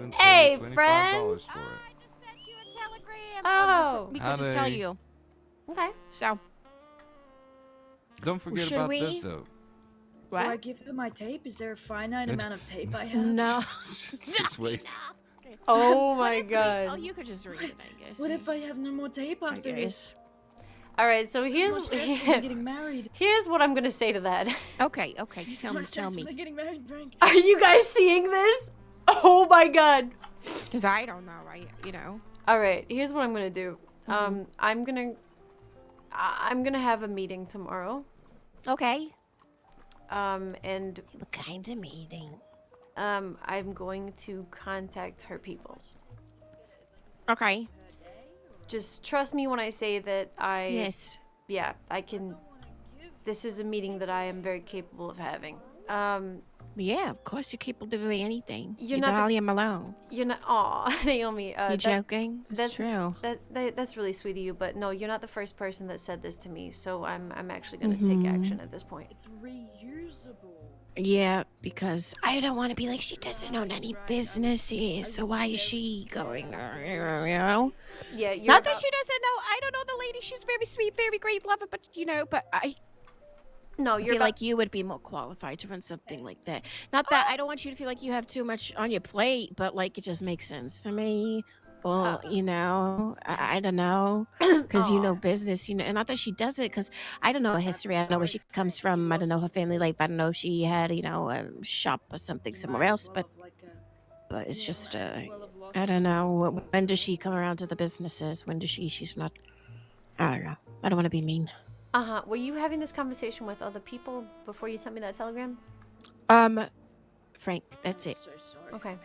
even pay Hey, $25 friends. for it. I just sent you a telegram. Oh. We could just tell Howdy. you. Okay. So, Don't forget should about we? this, though. Do I What? give her my tape? Is there a finite amount of tape I have? No. Just wait. Oh What my if we- god. Oh, you could just read it, I guess. What if I have no more tape I after this? guess. All right, so This is more here's stressful than getting married. here's what I'm gonna say to that. Okay. It's Tell more me. stressful than getting married, Frank. Are you guys seeing this? Oh my god. Because I don't know. All right, here's what I'm gonna do. I'm gonna have a meeting tomorrow. Okay. And What kind of meeting? I'm going to contact her people. Okay. Just trust me when I say that Yes. yeah, I can. This is a meeting that I am very capable of having. Yeah, of course you're capable of doing anything. You're You're not the- Dahlia Malone. You're not. Aw, Naomi. You joking? that's- It's true. That's really sweet of you, but no, you're not the first person that said this to me. So I'm actually gonna take action at this point. It's reusable. Yeah, because I don't want to be like, she doesn't own any businesses, so why is she going there, you know? Yeah, you're Not that she doesn't know. I don't know the lady. She's very sweet, very great lover, but, but I No, you're feel about- like you would be more qualified to run something like that. Not that I don't want you to feel like you have too much on your plate, but, like, it just makes sense to me. Well, I don't know, because you know business, and not that she does it, because I don't know her history. I don't know where she comes from. I don't know her family life. I don't know if she had, a shop or something somewhere else, but it's just, I don't know. When does she come around to the businesses? When does she's not, I don't know. I don't want to be mean. Were you having this conversation with other people before you sent me that telegram? Frank, that's it. So sorry. Okay.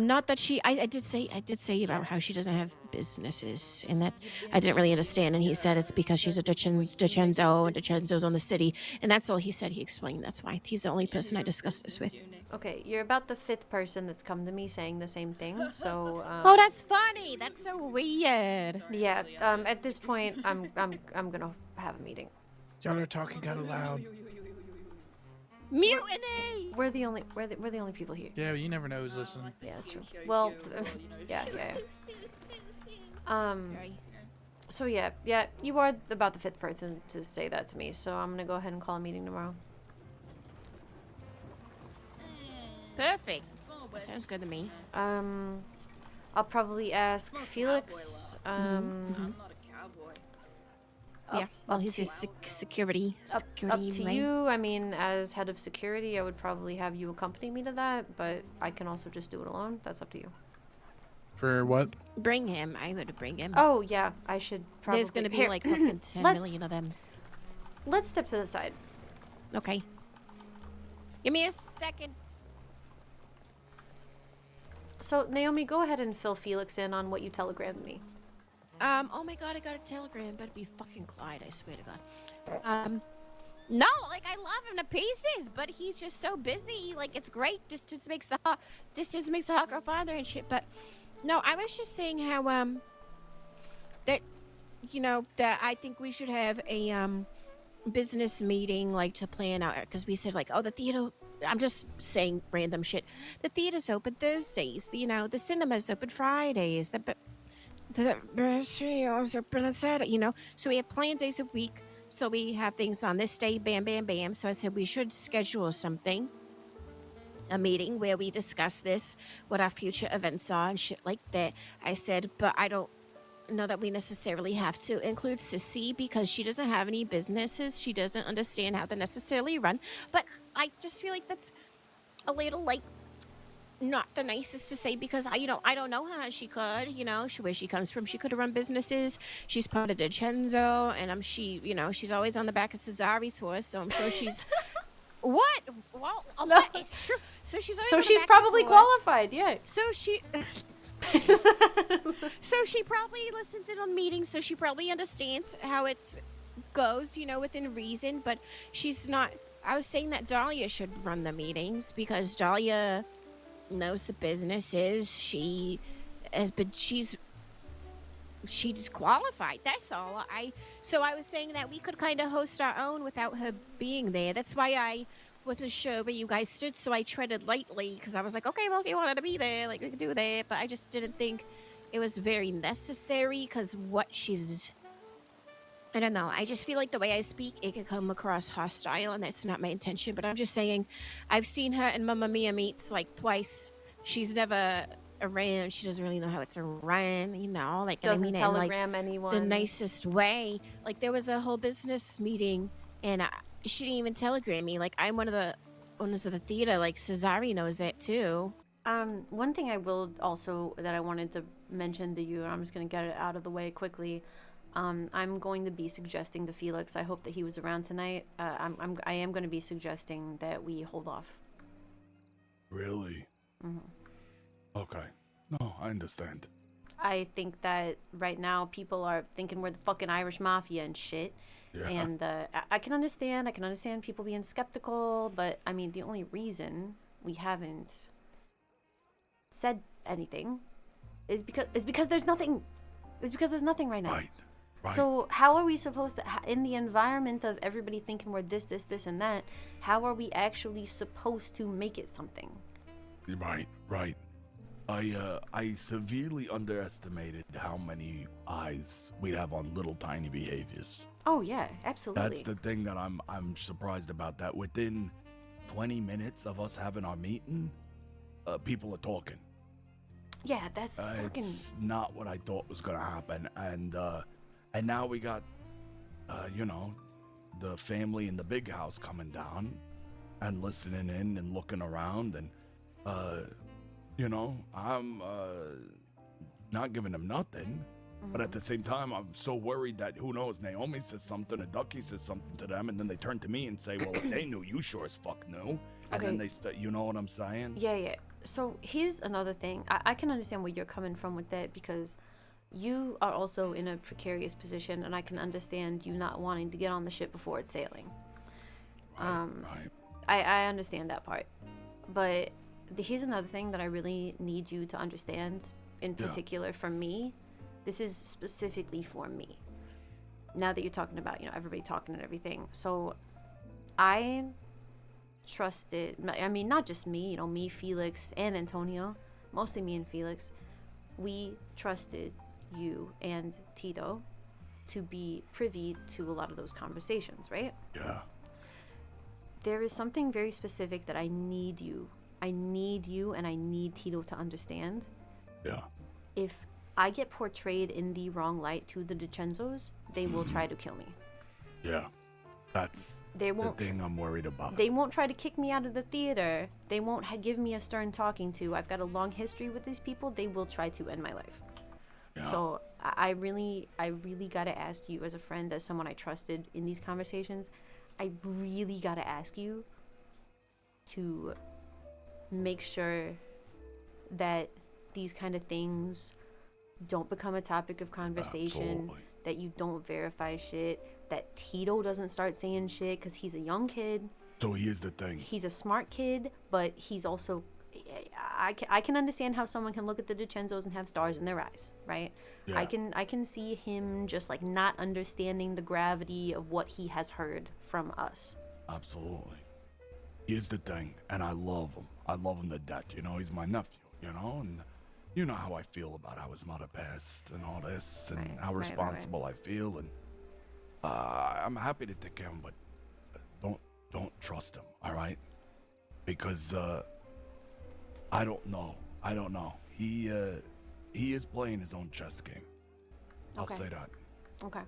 Not that she. I did say about how she doesn't have businesses, and that I didn't really understand. And he said it's because she's a Decenzo, and Decenzo's on the city, and that's all he said. He explained that's why. He's the only person I discussed this with. Okay, you're about the 5th person that's come to me saying the same thing. So. Oh, that's funny. That's so weird. Yeah. At this point, I'm gonna have a meeting. Y'all are talking kind of loud. Mutiny. We're the only people here. Yeah, you never know who's listening. Yeah, that's true. Well, yeah. So yeah, you are about the 5th person to say that to me. So I'm gonna go ahead and call a meeting tomorrow. Perfect. Sounds good to me. I'll probably ask Felix. I'm not a cowboy. Yeah. Well, he's your security. Up to right? you. I mean, as head of security, I would probably have you accompany me to that, but I can also just do it alone. That's up to you. For what? Bring him. I would bring him. Oh yeah, I should probably. There's gonna be Here, like fucking 10 let's- million of them. Let's step to the side. Okay. Give me a second. So Naomi, go ahead and fill Felix in on what you telegrammed me. Oh my god, I got a telegram. Better be fucking Clyde, I swear to god. No, like I love him to pieces, but he's just so busy. Like it's great, just makes the hot girl father and shit. But no, I was just saying how that that I think we should have a business meeting, like to plan out, because we said like, oh, the theater. I'm just saying random shit. The theater's open Thursdays. The cinema's open Fridays. The restaurant's open on Saturday. So we have planned days a week. So we have things on this day, bam, bam, bam. So I said we should schedule something, a meeting where we discuss this, what our future events are and shit like that. I said, but I don't know that we necessarily have to include Sissy because she doesn't have any businesses. She doesn't understand how to necessarily run. But I just feel like that's a little like not the nicest to say because I don't know how she could, where she comes from. She could have run businesses. She's part of Decenzo, and she's always on the back of Cesari's horse, so I'm sure she's what? Well, No. it's true. So she's always So on the she's back of his probably horse. qualified. Yeah. So she probably listens in on meetings, so she probably understands how it goes, within reason, but she's not. I was saying that Dahlia should run the meetings because Dahlia knows the businesses. She's qualified. That's all. So I was saying that we could kind of host our own without her being there. That's why I wasn't sure where you guys stood, so I treaded lightly because I was like, okay, well, if you wanted to be there, like we could do that. But I just didn't think it was very necessary because what she's. I don't know. I just feel like the way I speak, it could come across hostile, and that's not my intention. But I'm just saying, I've seen her in Mamma Mia meets like twice. She's never around. She doesn't really know how it's run, you know. Like, and I Doesn't mean it in, like, telegram anyone. the nicest way. Like, there was a whole business meeting, and she didn't even telegram me. Like, I'm one of the owners of the theater. Like, Cesare knows that too. One thing I will also that I wanted to mention to you, and I'm just gonna get it out of the way quickly. I'm going to be suggesting to Felix. I hope that he was around tonight. I am going to be suggesting that we hold off. Really? Okay. No, I understand. I think that right now people are thinking we're the fucking Irish mafia and shit. Yeah. And I can understand. I can understand people being skeptical, but I mean, the only reason we haven't said anything is because there's nothing. It's because there's nothing right now. Right. Right. So how are we supposed to, in the environment of everybody thinking we're this, and that, how are we actually supposed to make it something? Right. Right. I severely underestimated how many eyes we have on little tiny behaviors. Oh yeah, absolutely. That's the thing that I'm surprised about. That within 20 minutes of us having our meeting, people are talking. Yeah, that's fucking. It's not what I thought was gonna happen, and now we got, you know, the family in the big house coming down, and listening in and looking around, and you know, I'm not giving them nothing. But at the same time, I'm so worried that, who knows, Naomi says something, and Ducky says something to them, and then they turn to me and say, well, if they knew, you sure as fuck knew. And then they, you know what I'm saying? Yeah. So here's another thing. I can understand where you're coming from with that, because you are also in a precarious position, and I can understand you not wanting to get on the ship before it's sailing. Right. I understand that part. But here's another thing that I really need you to understand, in particular for me. This is specifically for me. Now that you're talking about, you know, everybody talking and everything. So I trusted, I mean, not just me, you know, me, Felix, and Antonio, mostly me and Felix, we trusted you and Tito to be privy to a lot of those conversations, right? Yeah. There is something very specific that I need you and I need Tito to understand. Yeah. If I get portrayed in the wrong light to the DiCenzos, they will try to kill me. Yeah. That's the thing I'm worried about. They won't try to kick me out of the theater. They won't give me a stern talking to. I've got a long history with these people. They will try to end my life. Yeah. So I really gotta ask you, as a friend, as someone I trusted in these conversations, I really gotta ask you to make sure that these kind of things don't become a topic of conversation. Absolutely. That you don't verify shit. That Tito doesn't start saying shit, because he's a young kid. So here's the thing. He's a smart kid, but he's also... I can understand how someone can look at the DiCenzos and have stars in their eyes, right? Yeah. I can see him just like not understanding the gravity of what he has heard from us. Absolutely. Here's the thing, and I love him. I love him to death. You know, he's my nephew, you know, and you know how I feel about how his mother passed and all this, and how responsible I feel, and I'm happy to take care of him, but don't trust him, all right? Because I don't know. He is playing his own chess game. I'll say that. Okay.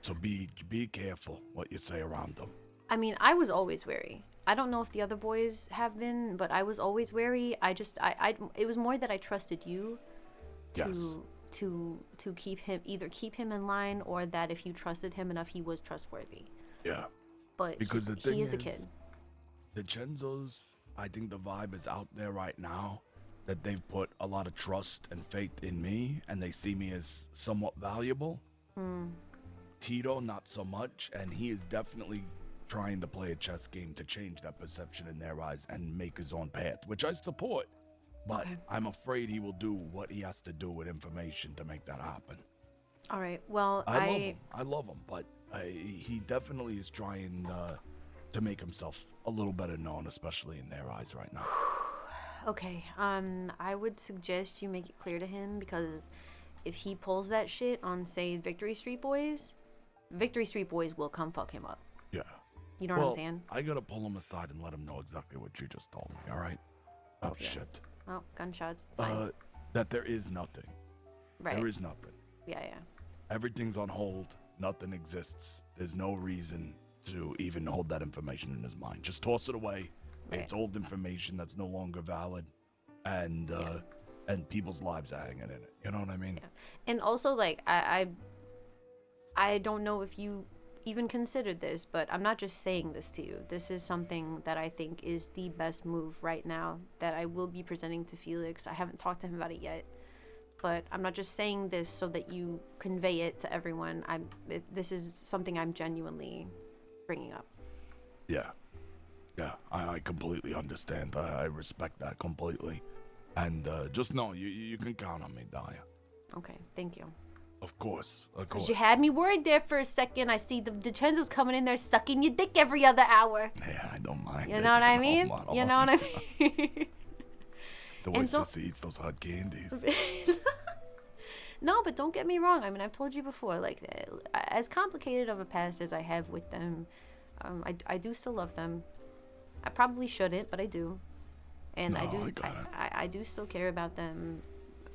So be careful what you say around him. I mean, I was always wary. I don't know if the other boys have been, but I was always wary. It was more that I trusted you to keep him in line, or that if you trusted him enough, he was trustworthy. Yeah. But because the thing he is a kid. The DiCenzos, I think the vibe is out there right now that they've put a lot of trust and faith in me, and they see me as somewhat valuable. Tito, not so much, and he is definitely trying to play a chess game to change that perception in their eyes and make his own path, which I support. But I'm afraid he will do what he has to do with information to make that happen. All right. Well, I love him, but he definitely is trying to make himself a little better known, especially in their eyes right now. Okay, I would suggest you make it clear to him, because if he pulls that shit on, say, Victory Street Boys will come fuck him up. Yeah. You know what I'm saying? I gotta pull him aside and let him know exactly what you just told me, alright? Oh, Yeah. shit. Oh, gunshots. It's fine. That there is nothing. Right. There is nothing. Yeah, yeah. Everything's on hold. Nothing exists. There's no reason to even hold that information in his mind. Just toss it away. Right. It's old information that's no longer valid, and people's lives are hanging in it. You know what I mean? Yeah. And also, like, I don't know if you even considered this, but I'm not just saying this to you. This is something that I think is the best move right now that I will be presenting to Felix. I haven't talked to him about it yet, but I'm not just saying this so that you convey it to everyone. This is something I'm genuinely bringing up. Yeah. Yeah, I completely understand. I respect that completely. And just know, you can count on me, Dahlia. Okay, thank you. Of course, of course. Because you had me worried there for a second. I see the DiCenzo's coming in there sucking your dick every other hour. Yeah, I don't mind. You know what I mean? You know what I mean? The way And don't- Sissy eats those hot candies. No, but don't get me wrong. I mean, I've told you before, like, as complicated of a past as I have with them, I do still love them. I probably shouldn't, but I do. And No, I do. I got it. I do still care about them.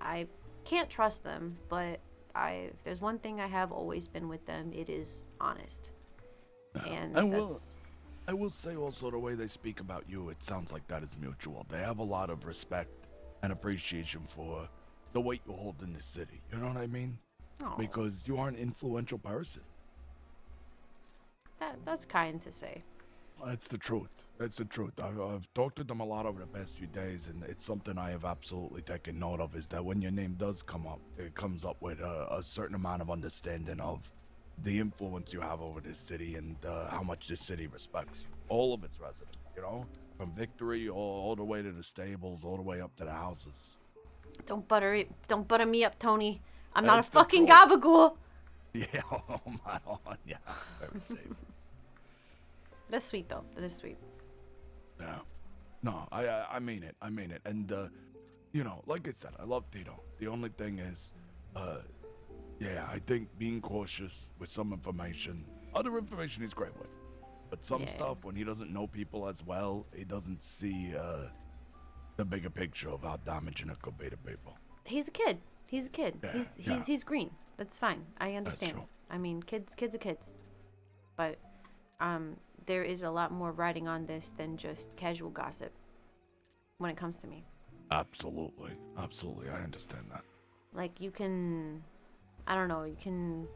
I can't trust them, but if there's one thing I have always been with them, it is honest. And I will say also, the way they speak about you, it sounds like that is mutual. They have a lot of respect and appreciation for the weight you hold in this city. You know what I mean? Aw, Because you are an influential person. that's kind to say. That's the truth. That's the truth. I've talked to them a lot over the past few days, and it's something I have absolutely taken note of, is that when your name does come up, it comes up with a certain amount of understanding of the influence you have over this city and how much this city respects you. All of its residents, you know? From Victory all the way to the stables, all the way up to the houses. Don't butter me up, Tony. I'm not a That's the fucking truth. gabagool. Yeah, oh my god, yeah. Very safe. That's sweet though. That is sweet. Yeah. No, I mean it. I mean it. And, you know, like I said, I love Tito. The only thing is, yeah, I think being cautious with some information, other information he's great with. But some Yeah. stuff, when he doesn't know people as well, he doesn't see the bigger picture of how damaging it could be to people. He's a kid. He's a kid. Yeah, He's green. That's fine. I understand. true. I mean, kids are kids. But there is a lot more riding on this than just casual gossip when it comes to me. Absolutely. Absolutely. I understand that. Like, you can, I don't know, you can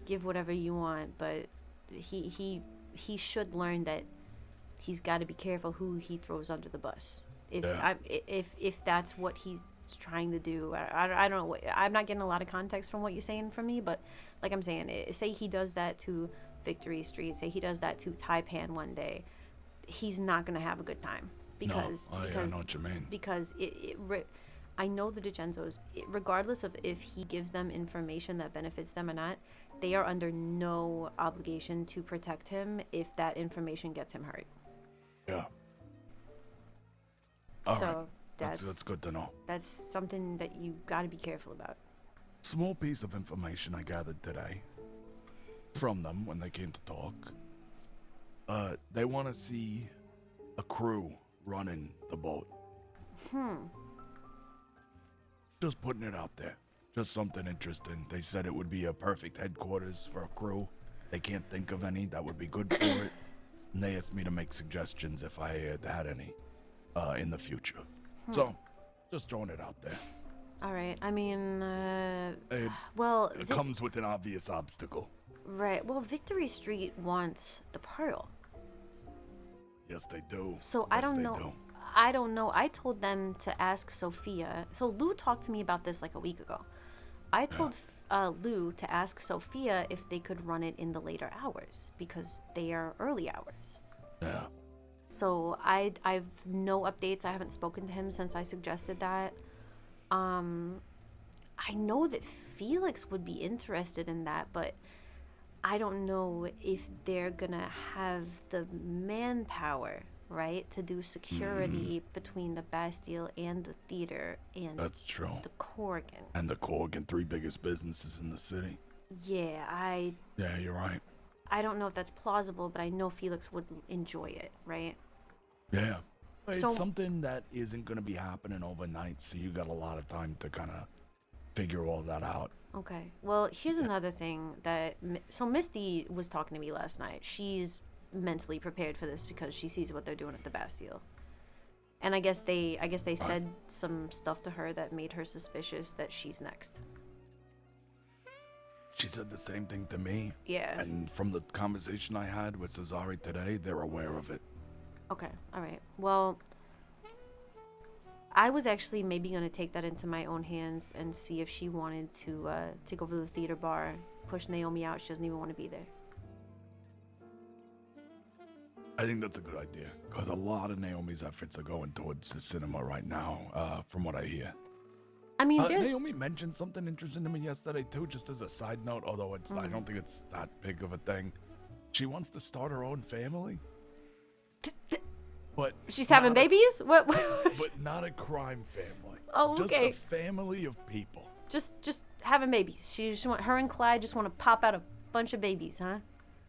give whatever you want, but he should learn that he's got to be careful who he throws under the bus. If that's what he's trying to do. I don't know. I'm not getting a lot of context from what you're saying from me, but like I'm saying, say he does that to Victory Street, say he does that to Taipan one day, he's not gonna have a good time because I know what you mean. because I know the DiCenzos, regardless of if he gives them information that benefits them or not, they are under no obligation to protect him if that information gets him hurt. Yeah. All right. So That's good to know. that's something that you got to be careful about. Small piece of information I gathered today from them when they came to talk. They want to see a crew running the boat. Just putting it out there. Just something interesting. They said it would be a perfect headquarters for a crew. They can't think of any that would be good for it. And they asked me to make suggestions if I had any in the future. So, just throwing it out there. All right. I mean, It well, comes with an obvious obstacle. right. Well, Victory Street wants the pearl. Yes, they do. So yes, I don't they know. do. I don't know. I told them to ask Sophia. So Lou talked to me about this like a week ago. I told Lou to ask Sophia if they could run it in the later hours because they are early hours. Yeah. So I've no updates. I haven't spoken to him since I suggested that. I know that Felix would be interested in that, but I don't know if they're gonna have the manpower, right, to do security between the Bastille and the theater and That's true. the Corrigan. And the Corrigan, 3 biggest businesses in the city. Yeah, Yeah, you're right. I don't know if that's plausible, but I know Felix would enjoy it, right? Yeah. It's So- something that isn't going to be happening overnight, so you got a lot of time to kind of figure all that out. Okay. Well, here's another thing that so Misty was talking to me last night. She's mentally prepared for this because she sees what they're doing at the Bastille. And I guess they said some stuff to her that made her suspicious that she's next. She said the same thing to me. Yeah. And from the conversation I had with Cesare today, they're aware of it. Okay. All right. Well, I was actually maybe going to take that into my own hands and see if she wanted to take over the theater bar, push Naomi out. She doesn't even want to be there. I think that's a good idea, because a lot of Naomi's efforts are going towards the cinema right now, from what I hear. I mean, Naomi mentioned something interesting to me yesterday, too, just as a side note, although I don't think it's that big of a thing. She wants to start her own family. But she's having babies? What? But not a crime family. Oh, okay. Just a family of people. Just having babies. She just her and Clyde just want to pop out a bunch of babies, huh?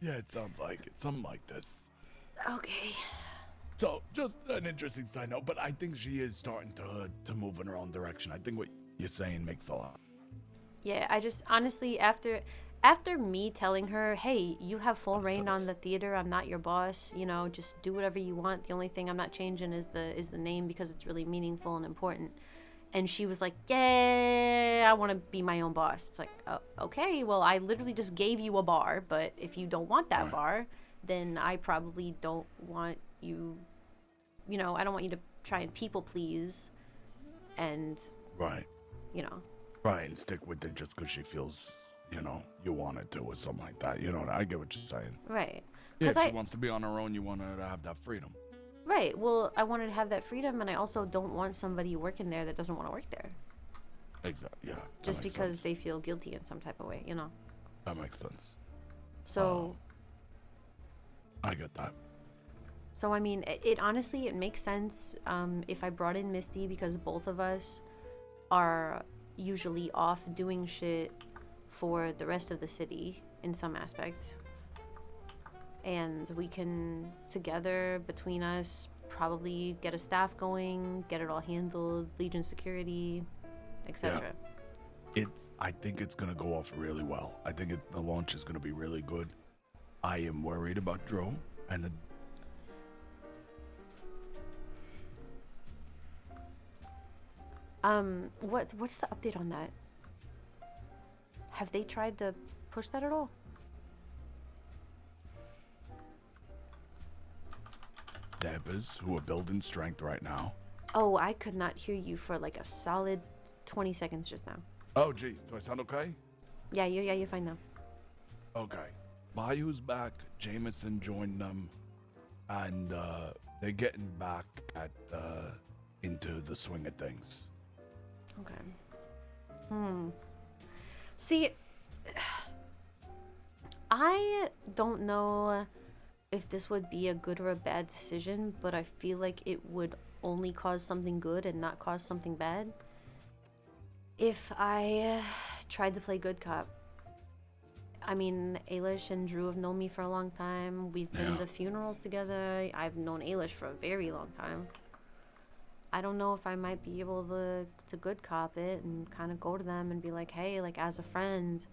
Yeah, it sounds like it. Something like this. Okay. So, just an interesting side note, but I think she is starting to move in her own direction. I think what you're saying makes a lot. Yeah, I just honestly after me telling her, "Hey, you have full reign on the theater. I'm not your boss. You know, just do whatever you want. The only thing I'm not changing is the name because it's really meaningful and important." And she was like, "Yeah, I want to be my own boss." It's like, oh, okay, well, I literally just gave you a bar, but if you don't want that bar, then I probably don't want you. You know, I don't want you to try and people please, and Right. you know. Right, and stick with it just because she feels, you want her to or something like that. You know, I get what you're saying. Right. Yeah, if she wants to be on her own, you want her to have that freedom. Right. Well, I wanted to have that freedom, and I also don't want somebody working there that doesn't want to work there. Exactly. Yeah. Just because they feel guilty in some type of way, you know. That makes sense. So. I get that. So I mean, it honestly it makes sense if I brought in Misty because both of us are usually off doing shit for the rest of the city in some aspect. And we can, together, between us, probably get a staff going, get it all handled, Legion security, etc. Yeah. I think it's going to go off really well. I think the launch is going to be really good. I am worried about Drew and the... What's the update on that? Have they tried to push that at all? Debbers, who are building strength right now. Oh, I could not hear you for like a solid 20 seconds just now. Oh, geez. Do I sound okay? Yeah, you're fine now. Okay. Bayou's back. Jameson joined them. And they're getting back into the swing of things. Okay. See, I don't know if this would be a good or a bad decision, but I feel like it would only cause something good and not cause something bad if I tried to play good cop. I mean, Ailish and Drew have known me for a long time. We've been to funerals together. I've known Ailish for a very long time. I don't know if I might be able to good cop it and kind of go to them and be like, hey, like as a friend,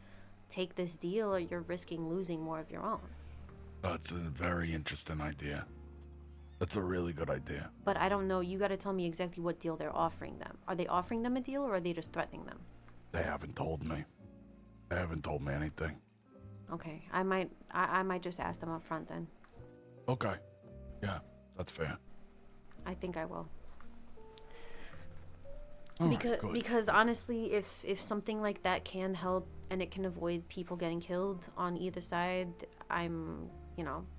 take this deal or you're risking losing more of your own. That's a very interesting idea. That's a really good idea. But I don't know. You got to tell me exactly what deal they're offering them. Are they offering them a deal or are they just threatening them? They haven't told me. They haven't told me anything. Okay. I might just ask them up front then. Okay. Yeah, that's fair. I think I will. Because honestly, if something like that can help and it can avoid people getting killed on either side,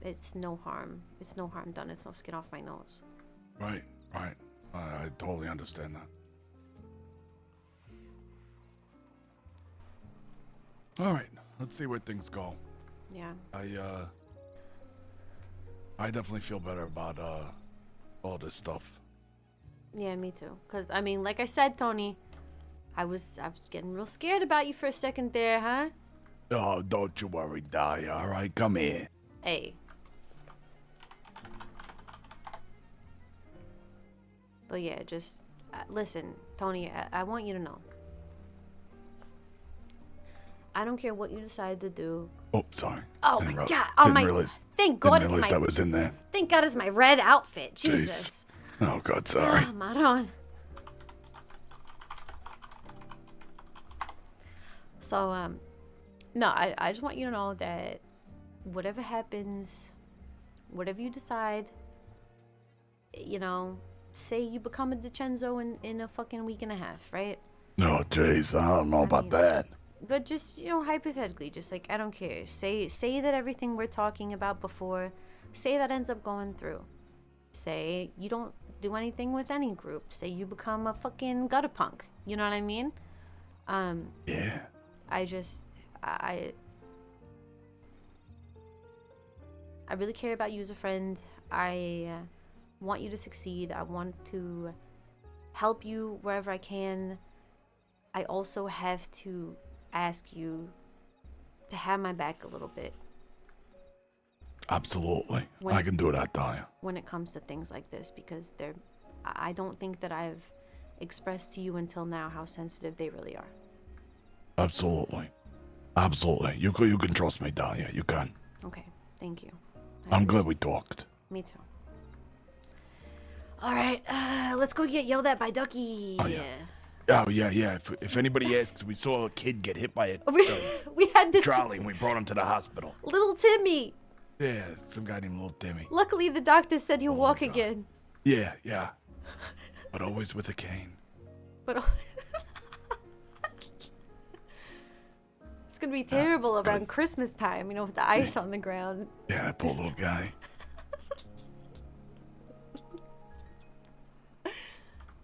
it's no harm. It's no harm done. It's no skin off my nose. Right. I totally understand that. All right, let's see where things go. Yeah. I definitely feel better about all this stuff. Yeah, me too. Cause I mean, like I said, Tony, I was getting real scared about you for a second there, huh? Oh, don't you worry, Dahlia. All right, come here. Hey. But yeah, just listen, Tony. I want you to know. I don't care what you decide to do. Oh, sorry. Oh my God! Oh didn't my! Realize, Thank God didn't it's realize my. that was in there. Thank God it's my red outfit. Jeez. Jesus. Oh God, sorry. Ah, Maron. So no, I just want you to know that whatever happens, whatever you decide, you know, say you become a DiCenzo in a fucking week and a half, right? No, jeez, I don't know about mean, that. But just, you know, hypothetically, just like, I don't care. Say that everything we're talking about before, say that ends up going through. Say you don't do anything with any group. Say you become a fucking gutter punk. You know what I mean? Yeah. I really care about you as a friend. I want you to succeed. I want to help you wherever I can. I also have to ask you to have my back a little bit. Absolutely. I can do that, Dahlia. When it comes to things like this, because I don't think that I've expressed to you until now how sensitive they really are. Absolutely. Absolutely. You can trust me, Dahlia. You can. Okay, thank you. I'm glad we talked. Me too. All right, let's go get yelled at by Ducky. Oh, yeah. Oh, yeah. If anybody asks, we saw a kid get hit by a We had this trolley and we brought him to the hospital. little Timmy. Yeah, some guy named Little Timmy. Luckily, the doctor said he'll walk again. Yeah. But always with a cane. But it's gonna be terrible around Christmas time, you know, with the ice on the ground. Yeah, that poor little guy.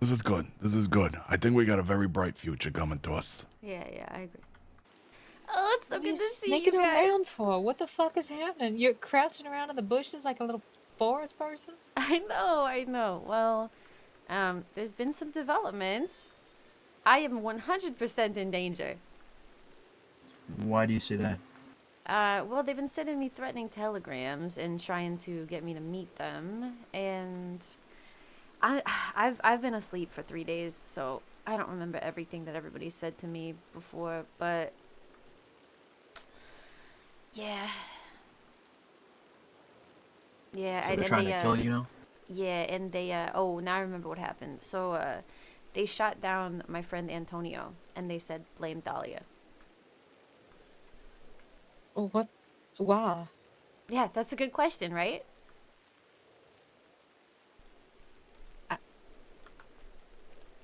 This is good. I think we got a very bright future coming to us. Yeah, I agree. Oh, it's so good to see you sneaking guys. around for? What the fuck is happening? You're crouching around in the bushes like a little forest person? I know. Well, there's been some developments. I am 100% in danger. Why do you say that? Well, they've been sending me threatening telegrams and trying to get me to meet them, and I've been asleep for 3 days, so I don't remember everything that everybody said to me before, but yeah. So they're trying to kill you now? Yeah, and they oh, now I remember what happened. So they shot down my friend Antonio, and they said blame Dahlia. What? Why? Yeah, that's a good question, right?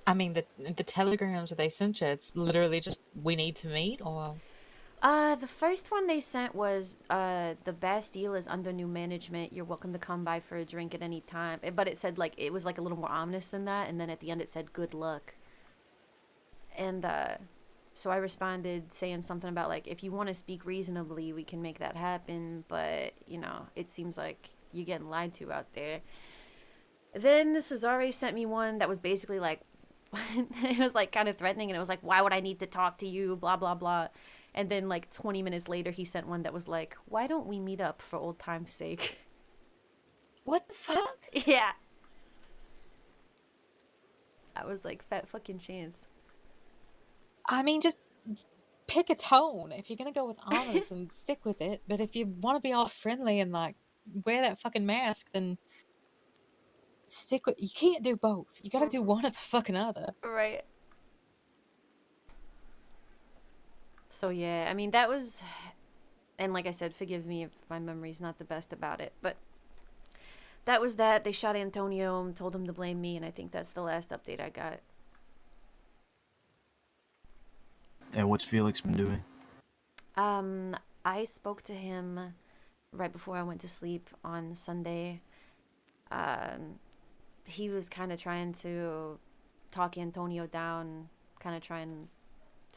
I mean, the telegrams that they sent you, it's literally just, we need to meet, or? The first one they sent was, the Bastille is under new management. You're welcome to come by for a drink at any time. But it said, like, it was, like, a little more ominous than that. And then at the end it said, good luck. And, so I responded saying something about, like, if you want to speak reasonably, we can make that happen. But, you know, it seems like you're getting lied to out there. Then Cesare sent me one that was basically, like, it was, like, kind of threatening. And it was like, why would I need to talk to you? Blah, blah, blah. And then, like, 20 minutes later, he sent one that was like, why don't we meet up for old time's sake? What the fuck? Yeah. I was like, fat fucking chance. I mean, just pick a tone. If you're gonna go with honest and stick with it, but if you want to be all friendly and, like, wear that fucking mask, then stick with... You can't do both. You gotta do one or the fucking other. Right. So, yeah, I mean, that was... And like I said, forgive me if my memory's not the best about it, but that was that. They shot Antonio and told him to blame me, and I think that's the last update I got. And what's Felix been doing? I spoke to him right before I went to sleep on Sunday. He was kind of trying to talk Antonio down, kind of trying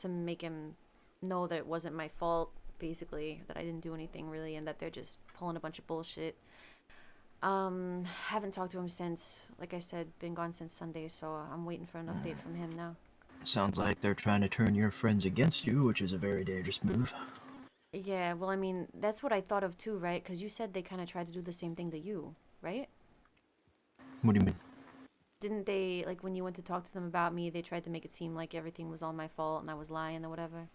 to make him know that it wasn't my fault basically, that I didn't do anything really, and that they're just pulling a bunch of bullshit. Haven't talked to him since. Like I said, been gone since Sunday, so I'm waiting for an update from him now. Sounds like they're trying to turn your friends against you, which is a very dangerous move. Yeah, well, I mean, that's what I thought of too, right? Because you said they kind of tried to do the same thing to you, right? What do you mean? Didn't they, like, when you went to talk to them about me, they tried to make it seem like everything was all my fault and I was lying or whatever?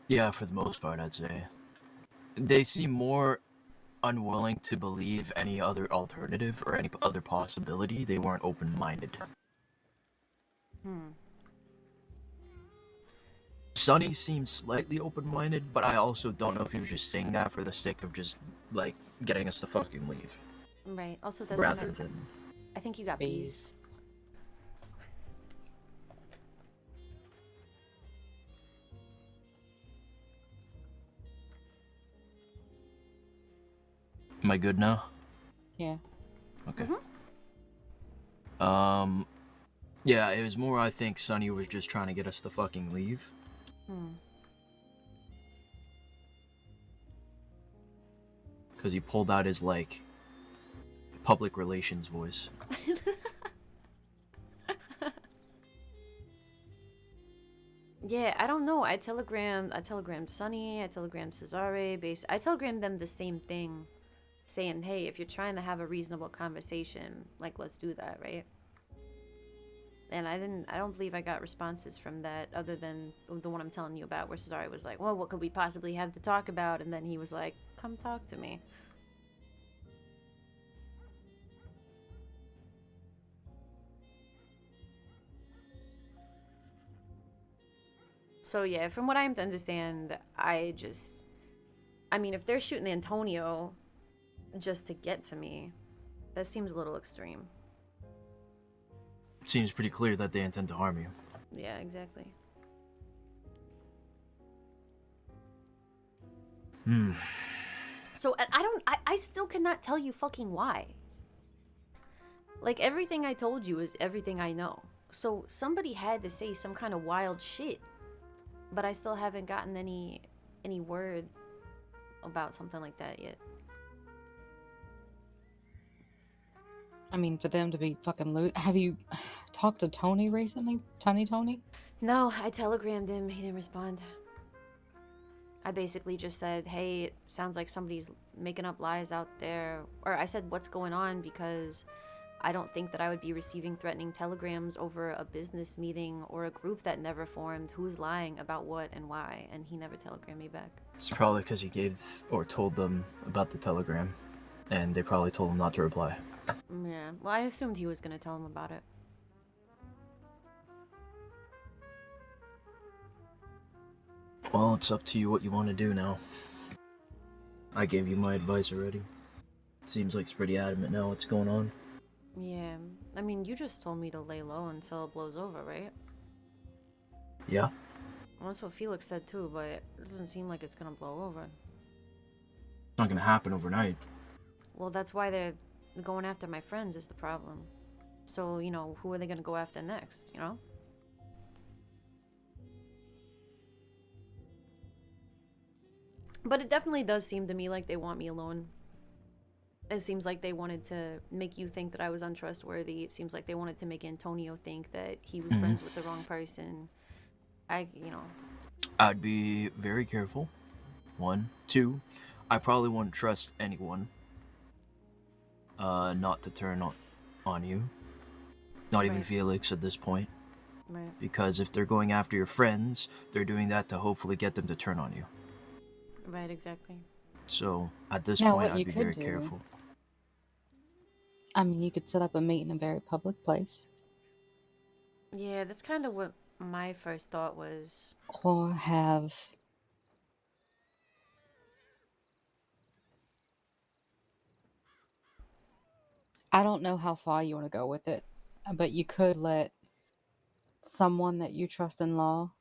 Yeah, for the most part, I'd say. They seem more unwilling to believe any other alternative or any other possibility. They weren't open-minded. Sonny seems slightly open-minded, but I also don't know if he was just saying that for the sake of just, like, getting us to fucking leave. Right. Also, that's Rather than... I think you got bees. Am I good now? Yeah. Okay. Yeah, it was more I think Sonny was just trying to get us to fucking leave. Because he pulled out his, like, public relations voice. Yeah, I don't know. I telegrammed Sonny, I telegrammed Cesare, I telegrammed them the same thing, saying, hey, if you're trying to have a reasonable conversation, like, let's do that, right? And I don't believe I got responses from that other than the one I'm telling you about, where Cesare was like, well, what could we possibly have to talk about? And then he was like, come talk to me. So yeah, from what I understand, I mean, if they're shooting Antonio just to get to me, that seems a little extreme. It seems pretty clear that they intend to harm you. Yeah, exactly. So I still cannot tell you fucking why. Like, everything I told you is everything I know. So somebody had to say some kind of wild shit. But I still haven't gotten any word about something like that yet. I mean, for them to be fucking have you talked to Tony recently? Tony? No, I telegrammed him. He didn't respond. I basically just said, hey, it sounds like somebody's making up lies out there. Or I said, what's going on? Because I don't think that I would be receiving threatening telegrams over a business meeting or a group that never formed. Who's lying about what and why? And he never telegrammed me back. It's probably because he gave or told them about the telegram, and they probably told him not to reply. Yeah, well, I assumed he was going to tell him about it. Well, it's up to you what you want to do now. I gave you my advice already. Seems like it's pretty adamant now what's going on. Yeah, I mean, you just told me to lay low until it blows over, right? Yeah. Well, that's what Felix said too, but it doesn't seem like it's gonna blow over. It's not gonna happen overnight. Well, that's why they're going after my friends is the problem. So, you know, who are they gonna go after next, you know? But it definitely does seem to me like they want me alone. It seems like they wanted to make you think that I was untrustworthy. It seems like they wanted to make Antonio think that he was friends with the wrong person. I'd be very careful. 1, 2, I probably wouldn't trust anyone. Not to turn on you. Not even Felix at this point. Right. Because if they're going after your friends, they're doing that to hopefully get them to turn on you. Right, exactly. So, at this Now, point, what you I'd be could very do- careful. I mean, you could set up a meet in a very public place. Yeah, that's kind of what my first thought was. Or have... I don't know how far you want to go with it, but you could let someone that you trust in law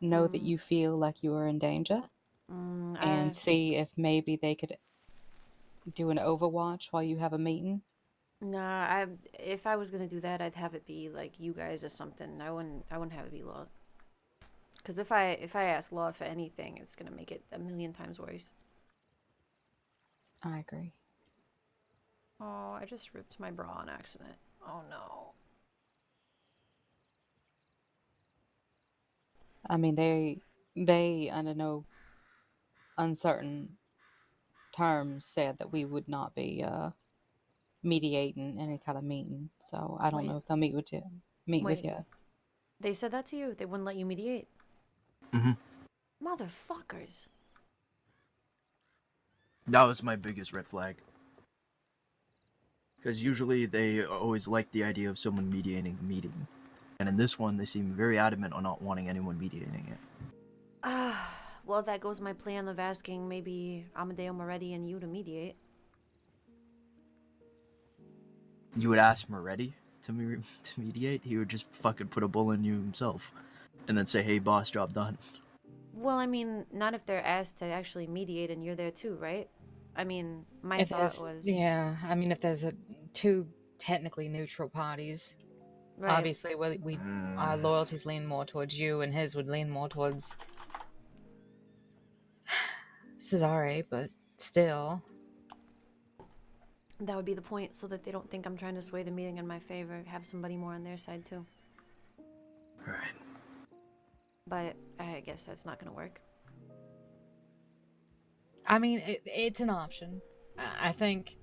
know that you feel like you are in danger and see if maybe they could do an overwatch while you have a meeting. Nah, if I was gonna do that, I'd have it be like you guys or something. I wouldn't have it be Law. Because if I ask law for anything, it's gonna make it a million times worse. I agree. Oh, I just ripped my bra on accident. Oh no. I mean, they under no uncertain terms said that we would not be mediating any kind of meeting. So I don't know Wait. if they'll meet with you. Wait. You. They said that to you? They wouldn't let you mediate? Mm-hmm. Motherfuckers. That was my biggest red flag. Because usually they always like the idea of someone mediating a meeting. And in this one, they seem very adamant on not wanting anyone mediating it. Well, that goes my plan of asking maybe Amadeo Moretti and you to mediate. You would ask Moretti to mediate? He would just fucking put a bullet in you himself. And then say, hey boss, job done. Well, I mean, not if they're asked to actually mediate and you're there too, right? I mean, my If thought there's, was... yeah, I mean, if there's two technically neutral parties, Right. obviously our loyalties lean more towards you, and his would lean more towards Cesare, but still. That would be the point, so that they don't think I'm trying to sway the meeting in my favor. Have somebody more on their side too. Right. But I guess that's not gonna work. I mean, it's an option. I think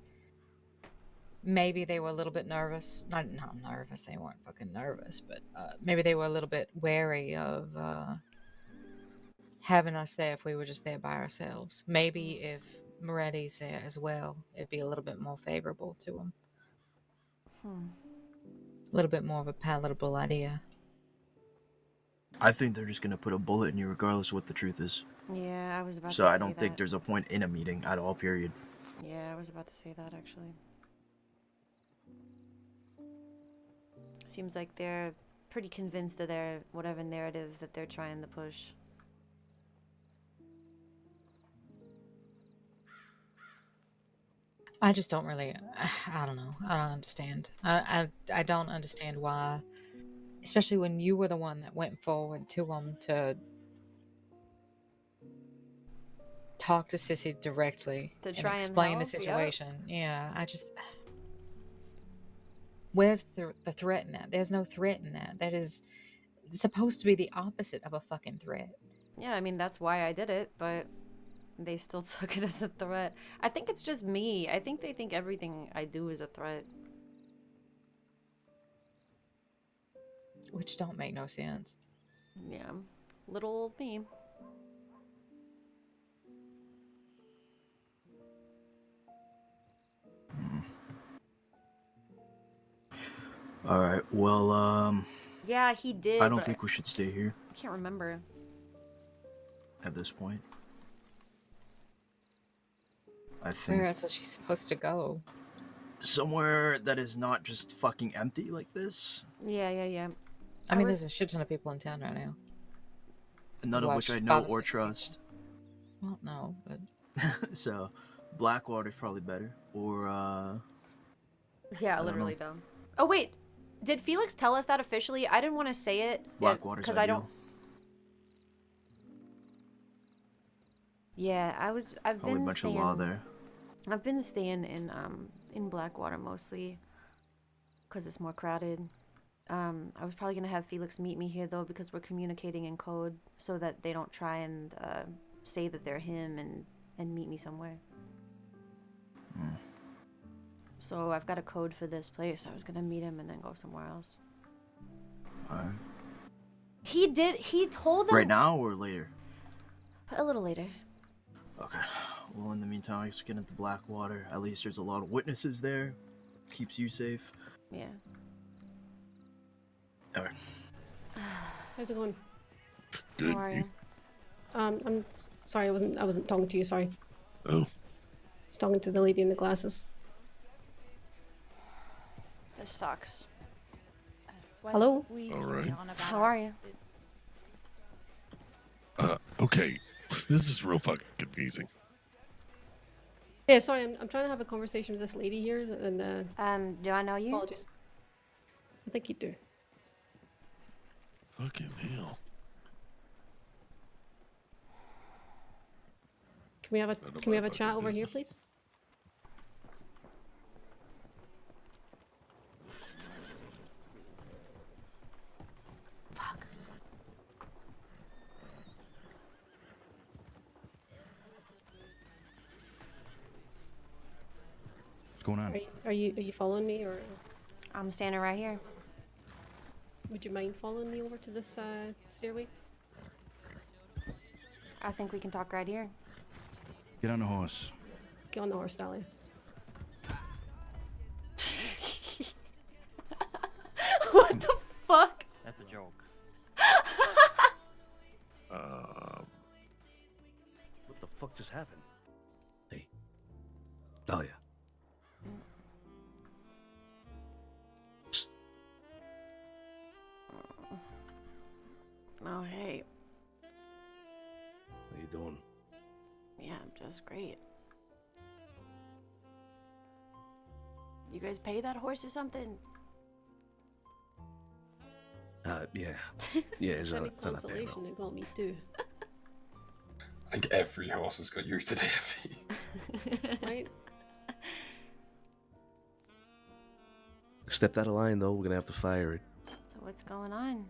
maybe they were a little bit nervous. Not nervous, they weren't fucking nervous, but maybe they were a little bit wary of having us there if we were just there by ourselves. Maybe if Moretti's there as well, it'd be a little bit more favorable to them. A little bit more of a palatable idea. I think they're just gonna put a bullet in you regardless of what the truth is. Yeah, I was about to say So that. I don't think there's a point in a meeting at all, period. Yeah, I was about to say that, actually. Seems like they're pretty convinced of their whatever narrative that they're trying to push. I just don't really, I don't know. I don't understand. I don't understand why, especially when you were the one that went forward to them to talk to Sissy directly To and try and explain the help, yep. situation. Yeah, I just, where's the threat in that? There's no threat in that. That is supposed to be the opposite of a fucking threat. Yeah, I mean, that's why I did it, but they still took it as a threat. I think it's just me. I think they think everything I do is a threat. Which don't make no sense. Yeah, little old me. Alright, well, Yeah, he did, I don't but think we should stay here I can't remember. at this point. I Where think else is she supposed to go? somewhere that is not just fucking empty like this. Yeah. I mean, was- there's a shit ton of people in town right now. None of which I Watch know Bob's or City. trust. Well, no, but So, Blackwater's probably better. Or, Yeah, don't literally know. dumb. Oh wait, did Felix tell us that officially? I didn't want to say it Blackwater's because ideal. I don't. Yeah, I've Probably a been bunch staying. of law there. I've been staying in Blackwater mostly because it's more crowded. I was probably gonna have Felix meet me here though because we're communicating in code so that they don't try and say that they're him and meet me somewhere. So I've got a code for this place. I was gonna meet him and then go somewhere else. Alright. He told them Right now or later? a little later. Okay. Well, in the meantime, I guess we get into Blackwater. At least there's a lot of witnesses there. Keeps you safe. Yeah. Alright. How's it going? How are you? I'm sorry, I wasn't talking to you. Sorry. Oh. I was talking to the lady in the glasses. This sucks. Hello. All right. How are you? Okay. This is real fucking confusing. Yeah, sorry, I'm trying to have a conversation with this lady here, and Do I know you? apologies. I think you do. Fucking hell. Can we have a None of can we my have a chat fucking over here, business. please? Fuck. What's going on? Are you following me, or I'm standing right here. would you mind following me over to this stairway? I think we can talk right here. Get on the horse. Get on the horse, Dahlia. What the fuck? That's a joke. What the fuck just happened? Hey, Dahlia. Oh, hey. How you doing? Yeah, I'm just great. You guys pay that horse or something? Yeah. Yeah, it's Any it's on a consolation, payroll. they got me too. I think every horse has got you today, Effie. Right? Stepped out of line, though. We're gonna have to fire it. So what's going on?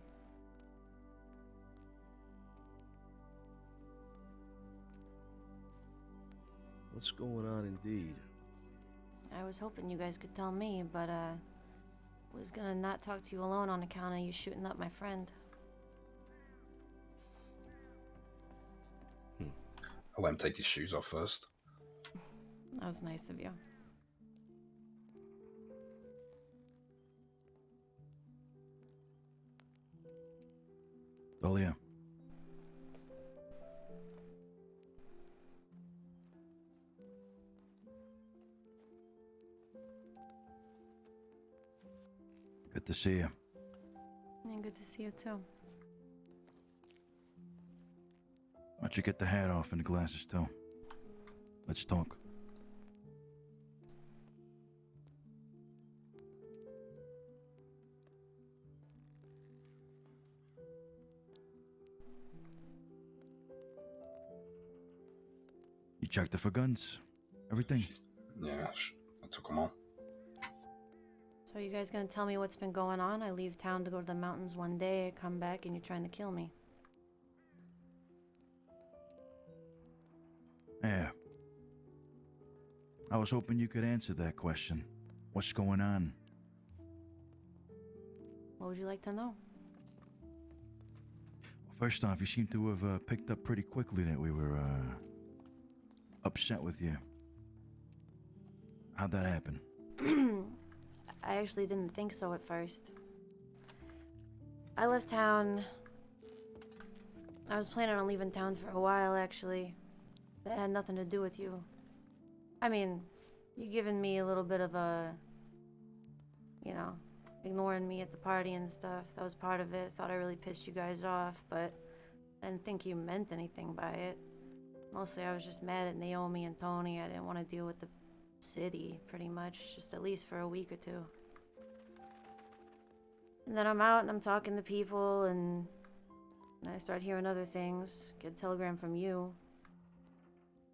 What's going on, indeed? I was hoping you guys could tell me, but was gonna not talk to you alone on account of you shooting up my friend. I'll let him take his shoes off first. That was nice of you. Dahlia. Good to see you. And good to see you too. Why don't you get the hat off and the glasses too? Let's talk. You checked it for guns? Everything? Yeah, I took them all. So you guys gonna tell me what's been going on? I leave town to go to the mountains one day, I come back and you're trying to kill me. Yeah. I was hoping you could answer that question. What's going on? What would you like to know? Well, first off, you seem to have picked up pretty quickly that we were upset with you. How'd that happen? I actually didn't think so at first. I left town. I was planning on leaving town for a while, actually. That had nothing to do with you. I mean, you giving me a little bit of a, you know, ignoring me at the party and stuff. That was part of it. Thought I really pissed you guys off, but I didn't think you meant anything by it. Mostly I was just mad at Naomi and Tony. I didn't want to deal with the city, pretty much. Just at least for a week or two. And then I'm out and I'm talking to people and I start hearing other things. Get a telegram from you.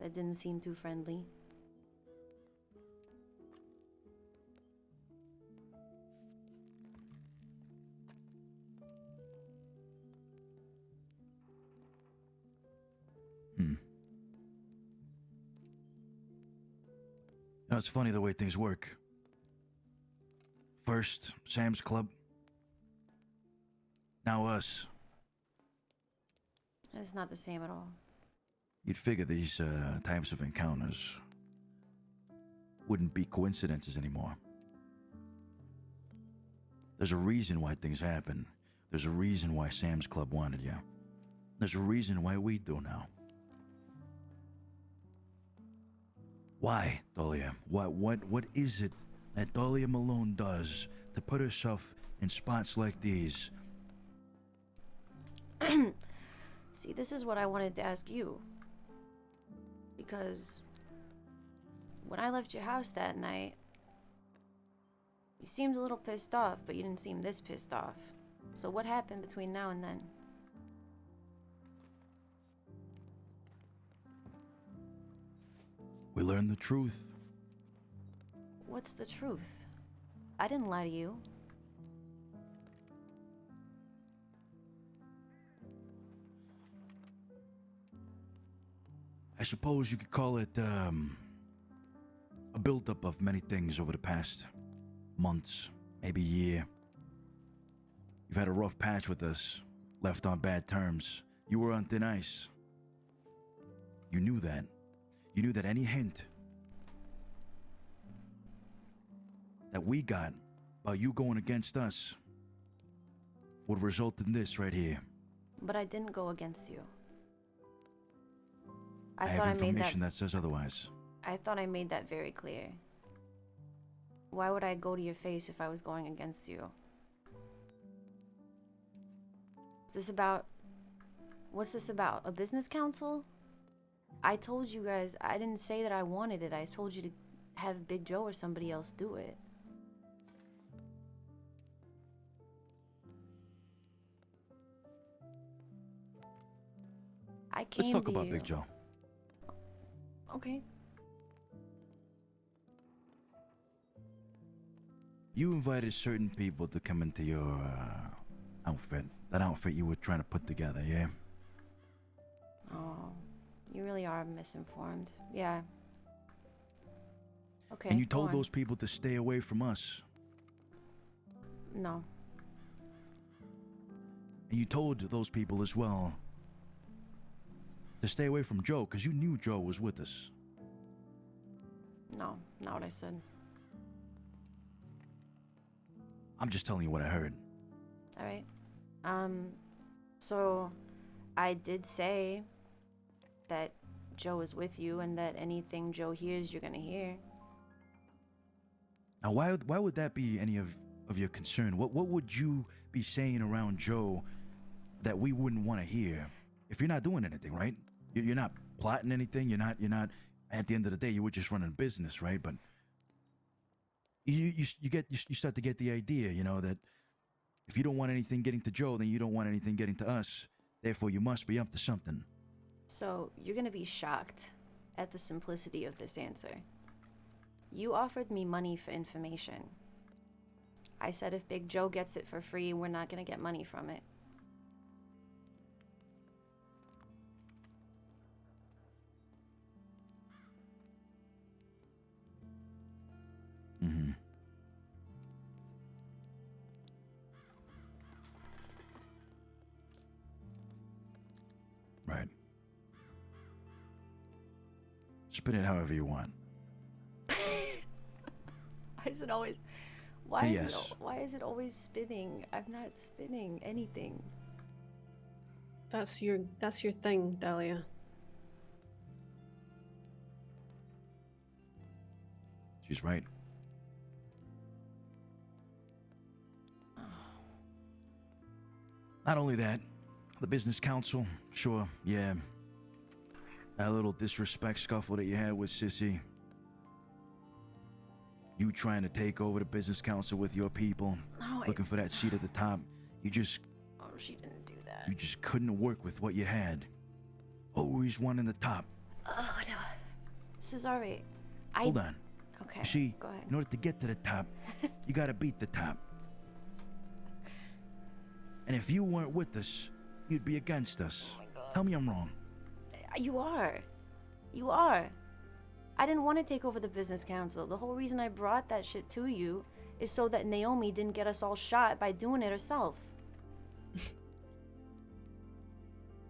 That didn't seem too friendly. Now, it's funny the way things work. First, Sam's Club. Now us. It's not the same at all. You'd figure these types of encounters wouldn't be coincidences anymore. There's a reason why things happen. There's a reason why Sam's Club wanted you. There's a reason why we do now. Why, Dahlia? What is it that Dahlia Malone does to put herself in spots like these? See, this is what I wanted to ask you. Because when I left your house that night, you seemed a little pissed off, but you didn't seem this pissed off. So what happened between now and then? We learned the truth. What's the truth? I didn't lie to you. I suppose you could call it a buildup of many things over the past months, maybe year. You've had a rough patch with us, left on bad terms. You were on thin ice. You knew that. You knew that any hint that we got about you going against us would result in this right here. But I didn't go against you. I thought have I made information that says otherwise. I thought I made that very clear. Why would I go to your face if I was going against you? Is this about... What's this about? A business council? I told you guys, I didn't say that I wanted it. I told you to have Big Joe or somebody else do it. I came Let's talk to about you. Big Joe. Okay. You invited certain people to come into your outfit. That outfit you were trying to put together, yeah? Oh, you really are misinformed. Yeah. Okay. And you go told on. those people to stay away from us. No. And you told those people as well to stay away from Joe, because you knew Joe was with us. No, not what I said. I'm just telling you what I heard. All right. So I did say that Joe is with you and that anything Joe hears, you're gonna hear. Now, why would that be any of your concern? What would you be saying around Joe that we wouldn't want to hear? If you're not doing anything, right? You're not plotting anything. You're not. At the end of the day, you were just running a business, right? But you start to get the idea, you know, that if you don't want anything getting to Joe, then you don't want anything getting to us. Therefore, you must be up to something. So you're gonna be shocked at the simplicity of this answer. You offered me money for information. I said if Big Joe gets it for free, we're not gonna get money from it. Mm-hmm. Right. Spin it however you want. Why is it always... Why is it always spinning? I'm not spinning anything. That's your thing, Dahlia. She's right. Not only that, the business council, sure, yeah. That little disrespect scuffle that you had with Sissy. You trying to take over the business council with your people, looking for that seat at the top. You just... Oh, she didn't do that. You just couldn't work with what you had. Always wanting the top. Oh, no. Cesare, Hold on. Okay, You see, go ahead. in order to get to the top, you gotta beat the top. And if you weren't with us, you'd be against us. Oh my God. Tell me I'm wrong. You are. You are. I didn't want to take over the business council. The whole reason I brought that shit to you is so that Naomi didn't get us all shot by doing it herself.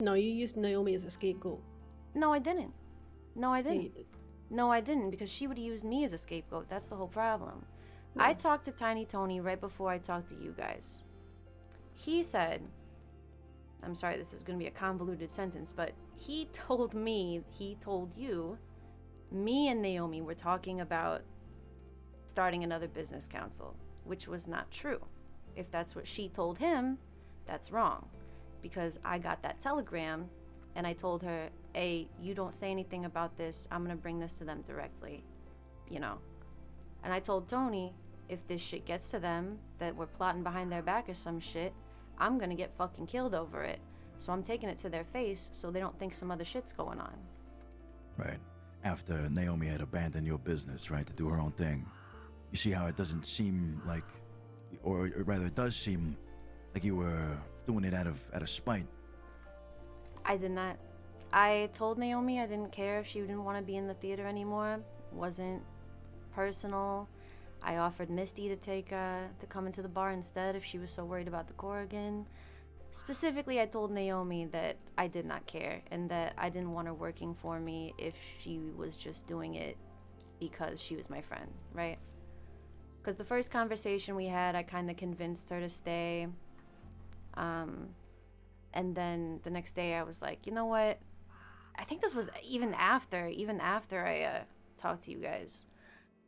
No, you used Naomi as a scapegoat. No, I didn't. No, I Yeah, didn't. you did. No, I didn't, because she would have used me as a scapegoat. That's the whole problem. No. I talked to Tiny Tony right before I talked to you guys. He said, I'm sorry, this is going to be a convoluted sentence, but he told me, he told you, me and Naomi were talking about starting another business council, which was not true. If that's what she told him, that's wrong. Because I got that telegram and I told her, hey, you don't say anything about this. I'm going to bring this to them directly, you know. And I told Tony, if this shit gets to them, that we're plotting behind their back or some shit, I'm going to get fucking killed over it. So I'm taking it to their face so they don't think some other shit's going on. Right. after Naomi had abandoned your business, right, to do her own thing. You see how it doesn't seem like, or rather, it does seem like you were doing it out of spite. I did not. I told Naomi I didn't care if she didn't want to be in the theater anymore. Wasn't personal. I offered Misty to come into the bar instead if she was so worried about the Corrigan. Specifically, I told Naomi that I did not care and that I didn't want her working for me if she was just doing it because she was my friend, right? Because the first conversation we had, I kind of convinced her to stay. And then the next day I was like, you know what? I think this was even after I talked to you guys.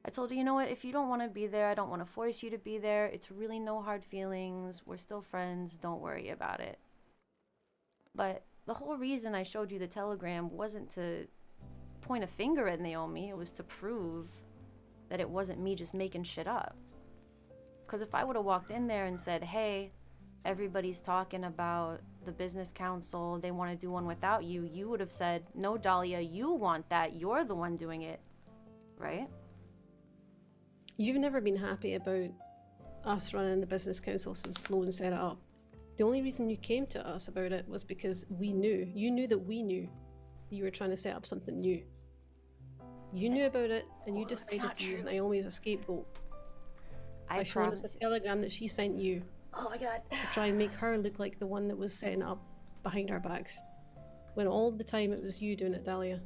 I told her, you know what? If you don't want to be there, I don't want to force you to be there. It's really no hard feelings. We're still friends. Don't worry about it. But the whole reason I showed you the telegram wasn't to point a finger at Naomi. It was to prove that it wasn't me just making shit up. Because if I would have walked in there and said, hey, everybody's talking about the business council, they want to do one without you, you would have said, no, Dahlia, you want that. You're the one doing it. Right? You've never been happy about us running the business council since Sloan set it up. The only reason you came to us about it was because we knew. You knew that we knew you were trying to set up something new. You knew about it, and you decided to use Naomi as a scapegoat by showing us a telegram that she sent you. Oh my god. To try and make her look like the one that was setting up behind our backs. When all the time it was you doing it, Dahlia.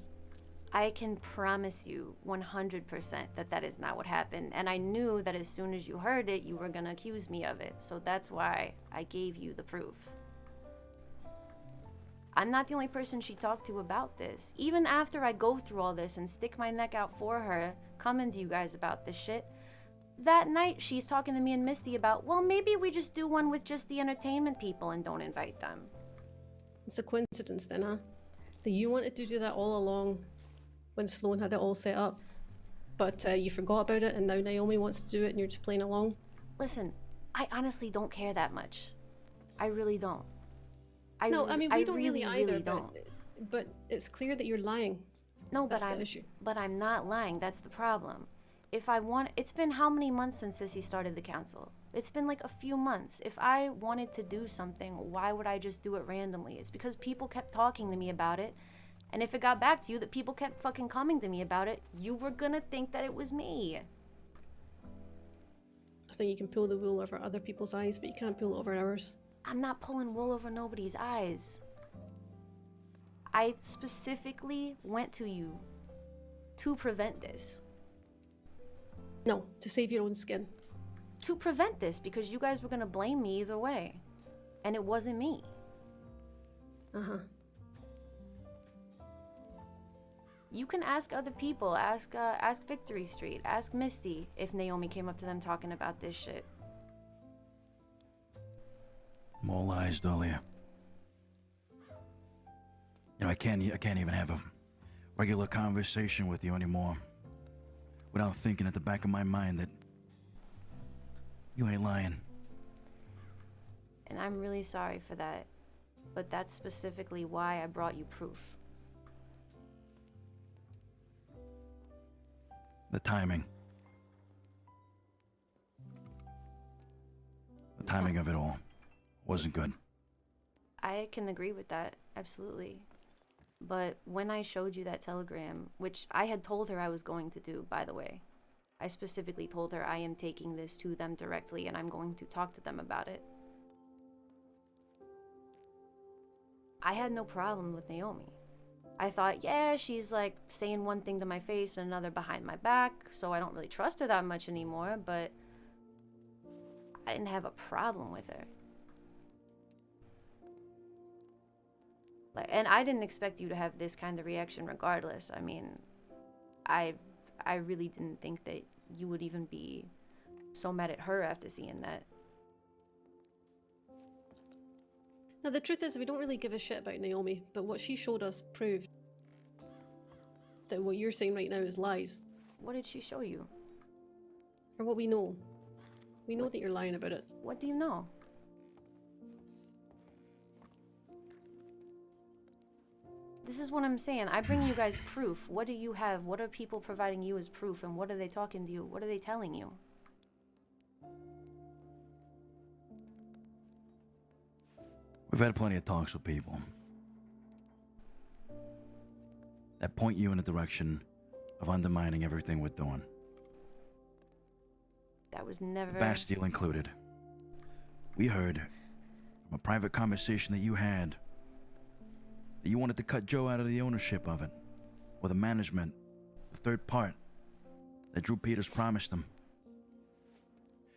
I can promise you 100% that that is not what happened. And I knew that as soon as you heard it, you were going to accuse me of it. So that's why I gave you the proof. I'm not the only person she talked to about this. Even after I go through all this and stick my neck out for her, coming to you guys about this shit, that night she's talking to me and Misty about, well, maybe we just do one with just the entertainment people and don't invite them. It's a coincidence then, huh? That you wanted to do that all along when Sloan had it all set up, but you forgot about it and now Naomi wants to do it and you're just playing along? Listen, I honestly don't care that much. I really don't. We don't really either, really don't. But it's clear that you're lying. No, That's the issue. But I'm not lying. That's the problem. If I want, it's been how many months since Sissy started the council? It's been like a few months. If I wanted to do something, why would I just do it randomly? It's because people kept talking to me about it. And if it got back to you that people kept fucking coming to me about it, you were gonna think that it was me. I think you can pull the wool over other people's eyes, but you can't pull it over ours. I'm not pulling wool over nobody's eyes. I specifically went to you to prevent this. No, to save your own skin. To prevent this, because you guys were gonna blame me either way. And it wasn't me. Uh-huh. You can ask other people, ask Victory Street, ask Misty if Naomi came up to them talking about this shit. More lies, Dahlia. You know, I can't even have a regular conversation with you anymore without thinking at the back of my mind that you ain't lying. And I'm really sorry for that, but that's specifically why I brought you proof. The timing. The timing of it all wasn't good. I can agree with that, absolutely. But when I showed you that telegram, which I had told her I was going to do, by the way, I specifically told her I am taking this to them directly and I'm going to talk to them about it. I had no problem with Naomi. I thought, yeah, she's like saying one thing to my face and another behind my back, so I don't really trust her that much anymore, but I didn't have a problem with her. And I didn't expect you to have this kind of reaction regardless. I mean, I really didn't think that you would even be so mad at her after seeing that. Now, the truth is, we don't really give a shit about Naomi, but what she showed us proved that what you're saying right now is lies. What did she show you? Or what we know. We know that you're lying about it. What do you know? This is what I'm saying. I bring you guys proof. What do you have? What are people providing you as proof? And what are they talking to you? What are they telling you? We've had plenty of talks with people that point you in the direction of undermining everything we're doing. That was never... Bastille included. We heard from a private conversation that you had that you wanted to cut Joe out of the ownership of it, or the management, the third part that Drew Peters promised him.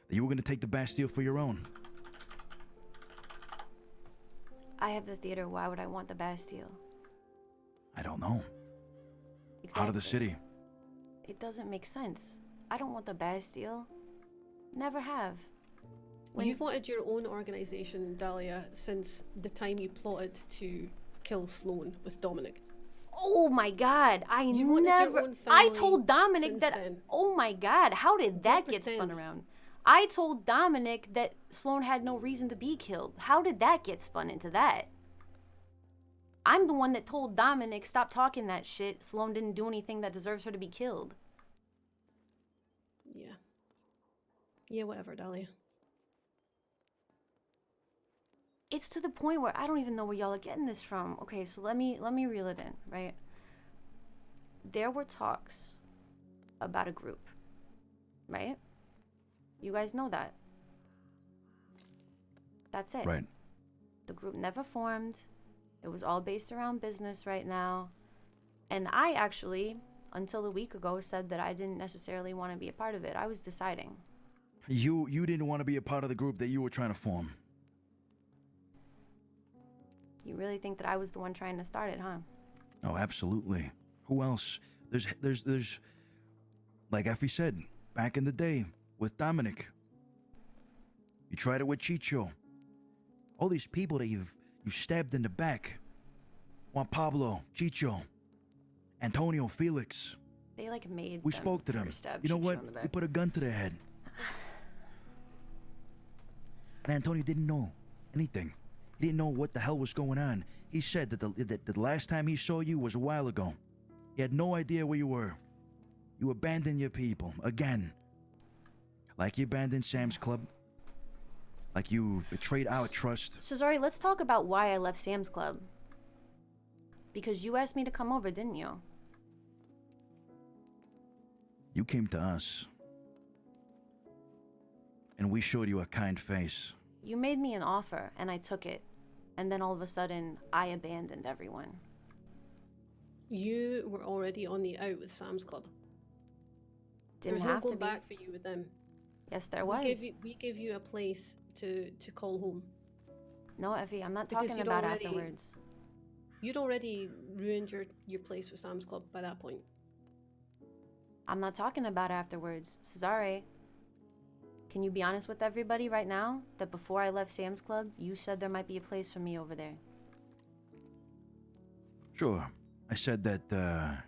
That you were going to take the Bastille for your own. I have the theater. Why would I want the Bastille? I don't know. Exactly. Out of the city. It doesn't make sense. I don't want the Bastille. Never have. You've wanted your own organization, Dahlia, since the time you plotted to kill Sloan with Dominic. Oh my god, You've wanted your own family I told Dominic since that... then. Oh my god, how did that get spun pretend. around? I told Dominic that Sloan had no reason to be killed. How did that get spun into that? I'm the one that told Dominic, stop talking that shit. Sloan didn't do anything that deserves her to be killed. Yeah. Yeah, whatever, Dahlia. It's to the point where I don't even know where y'all are getting this from. Okay, so let me reel it in, right? There were talks about a group, right? You guys know that. That's it. Right. The group never formed. It was all based around business right now. And I actually, until a week ago, said that I didn't necessarily want to be a part of it. I was deciding. You didn't want to be a part of the group that you were trying to form. You really think that I was the one trying to start it, huh? Oh, absolutely. Who else? There's like Effie said, back in the day with Dominic. You tried it with Chicho. All these people that you've stabbed in the back. Juan Pablo, Chicho, Antonio, Felix. They like made We them spoke to them. stab You know Chicho what? in the We back. put a gun to their head. And Antonio didn't know anything. He didn't know what the hell was going on. He said that the last time he saw you was a while ago. He had no idea where you were. You abandoned your people again. Like you abandoned Sam's Club. Like you betrayed our trust. Cesare, let's talk about why I left Sam's Club. Because you asked me to come over, didn't you? You came to us. And we showed you a kind face. You made me an offer, and I took it. And then all of a sudden, I abandoned everyone. You were already on the out with Sam's Club. Didn't There's no have to going be. back for you with them. Yes, there was. We gave you a place to call home. No, Effie, I'm not Because talking you'd about already- afterwards. You'd already ruined your place with Sam's Club by that point. I'm not talking about afterwards. Cesare, can you be honest with everybody right now that before I left Sam's Club, you said there might be a place for me over there? Sure. I said that,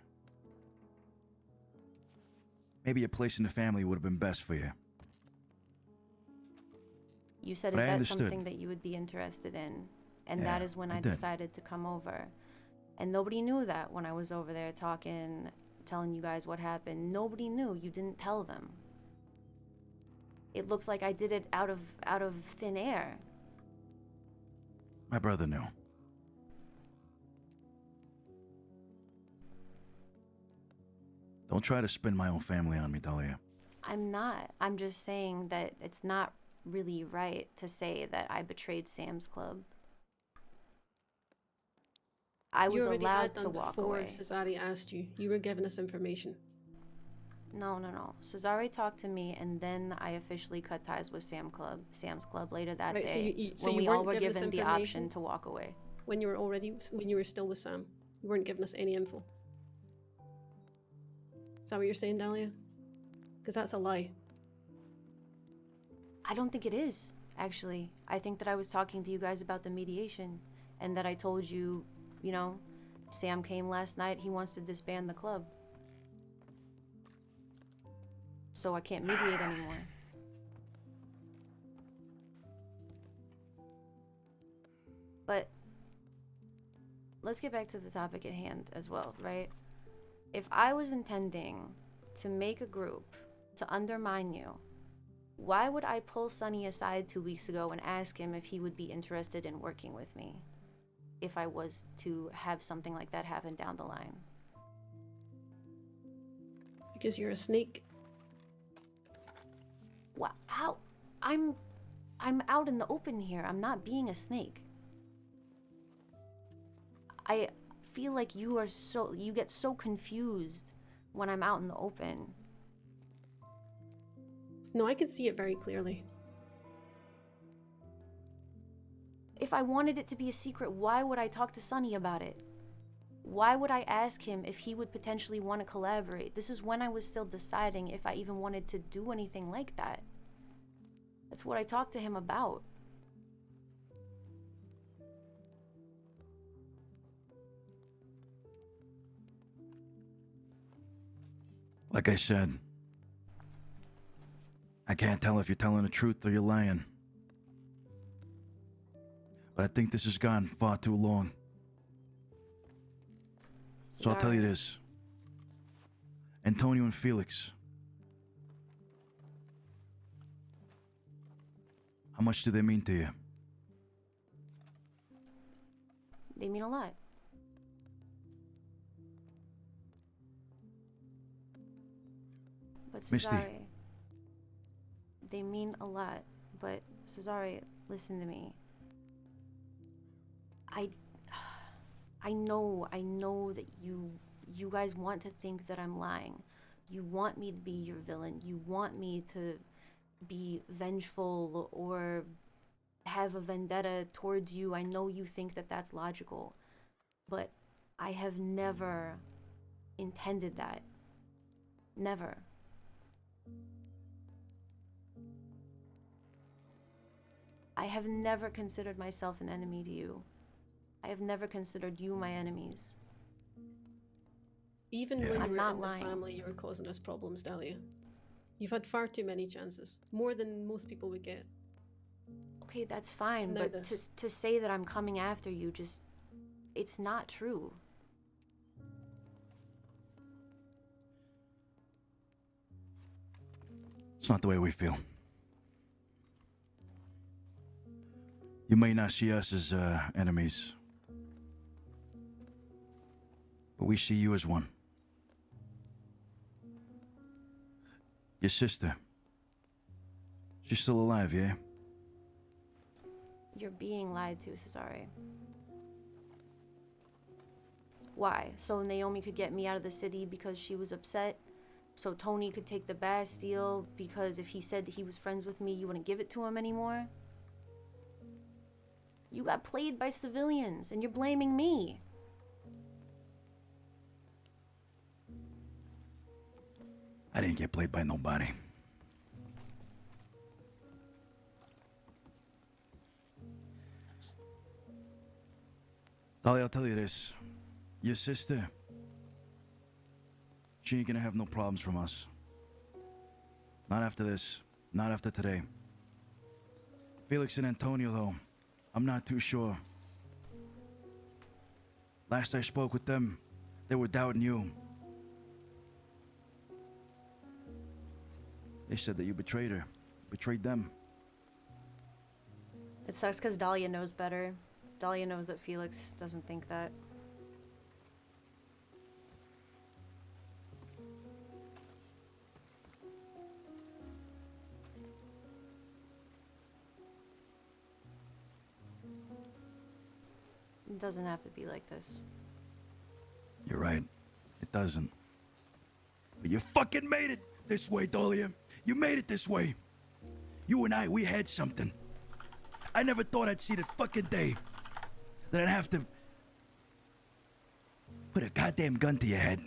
maybe a place in the family would have been best for you. You said, But is I that understood. something that you would be interested in? And Yeah, that is when I I did. decided to come over. And nobody knew that when I was over there talking, telling you guys what happened. Nobody knew. You didn't tell them. It looked like I did it out of thin air. My brother knew. Don't try to spin my own family on me, Dahlia. I'm not. I'm just saying that it's not really right to say that I betrayed Sam's Club. I was you already allowed had to done walk before away. Cesare asked you. You were giving us information. No. Cesare talked to me, and then I officially cut ties with Sam's Club later that Right, so day, so when you we all weren't were giving us given the information option to walk away. when you were still with Sam. You weren't giving us any info. Is that what you're saying, Dahlia? Because that's a lie. I don't think it is, actually. I think that I was talking to you guys about the mediation, and that I told you, Sam came last night, he wants to disband the club. So I can't mediate anymore. But let's get back to the topic at hand as well, right? If I was intending to make a group to undermine you, why would I pull Sonny aside 2 weeks ago and ask him if he would be interested in working with me if I was to have something like that happen down the line? Because you're a snake. Wow, how? I'm out in the open here. I'm not being a snake. I feel like you get so confused when I'm out in the open. No, I can see it very clearly. If I wanted it to be a secret, why would I talk to Sonny about it? Why would I ask him if he would potentially want to collaborate? This is when I was still deciding if I even wanted to do anything like that. That's what I talked to him about. Like I said, I can't tell if you're telling the truth or you're lying. But I think this has gone far too long. So I'll tell you this. Antonio and Felix. How much do they mean to you? They mean a lot. But Misty. Cesare, they mean a lot. But Cesare, listen to me. I know that you guys want to think that I'm lying. You want me to be your villain. You want me to be vengeful or have a vendetta towards you. I know you think that that's logical, but I have never intended that. Never. I have never considered myself an enemy to you. I have never considered you my enemies. Even when I'm you were not in lying. the family, you were causing us problems, Dahlia. You've had far too many chances. More than most people would get. Okay, that's fine, Know but this. to say that I'm coming after you, it's not true. It's not the way we feel. You may not see us as enemies, but we see you as one. Your sister. She's still alive, yeah? You're being lied to, Cesare. Why? So Naomi could get me out of the city because she was upset? So Tony could take the Bastille because if he said that he was friends with me, you wouldn't give it to him anymore? You got played by civilians, and you're blaming me. I didn't get played by nobody. Dolly, I'll tell you this. Your sister, she ain't gonna have no problems from us. Not after this. Not after today. Felix and Antonio, though, I'm not too sure. Last I spoke with them, they were doubting you. They said that you betrayed her. Betrayed them. It sucks because Dahlia knows better. Dahlia knows that Felix doesn't think that. It doesn't have to be like this. You're right. It doesn't. But you fucking made it this way, Dahlia. You made it this way. You and I, we had something. I never thought I'd see the fucking day that I'd have to put a goddamn gun to your head.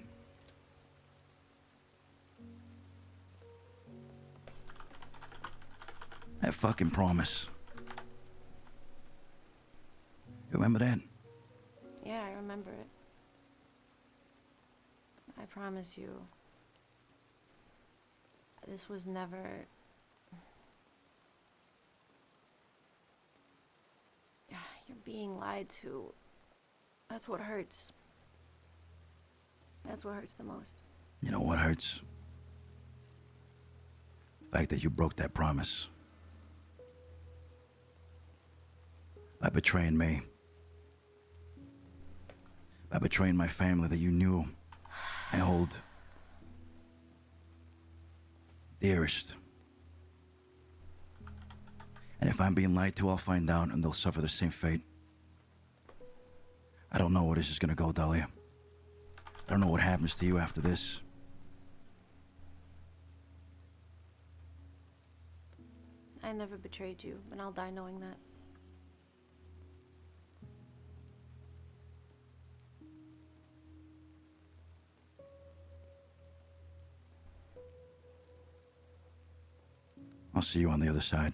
That fucking promise. You remember that? Yeah, I remember it. I promise you. This was never... You're being lied to. That's what hurts. That's what hurts the most. You know what hurts? The fact that you broke that promise. By betraying me. By betraying my family that you knew and hold dearest. And if I'm being lied to, I'll find out and they'll suffer the same fate. I don't know where this is gonna go, Dahlia. I don't know what happens to you after this. I never betrayed you, and I'll die knowing that. I'll see you on the other side.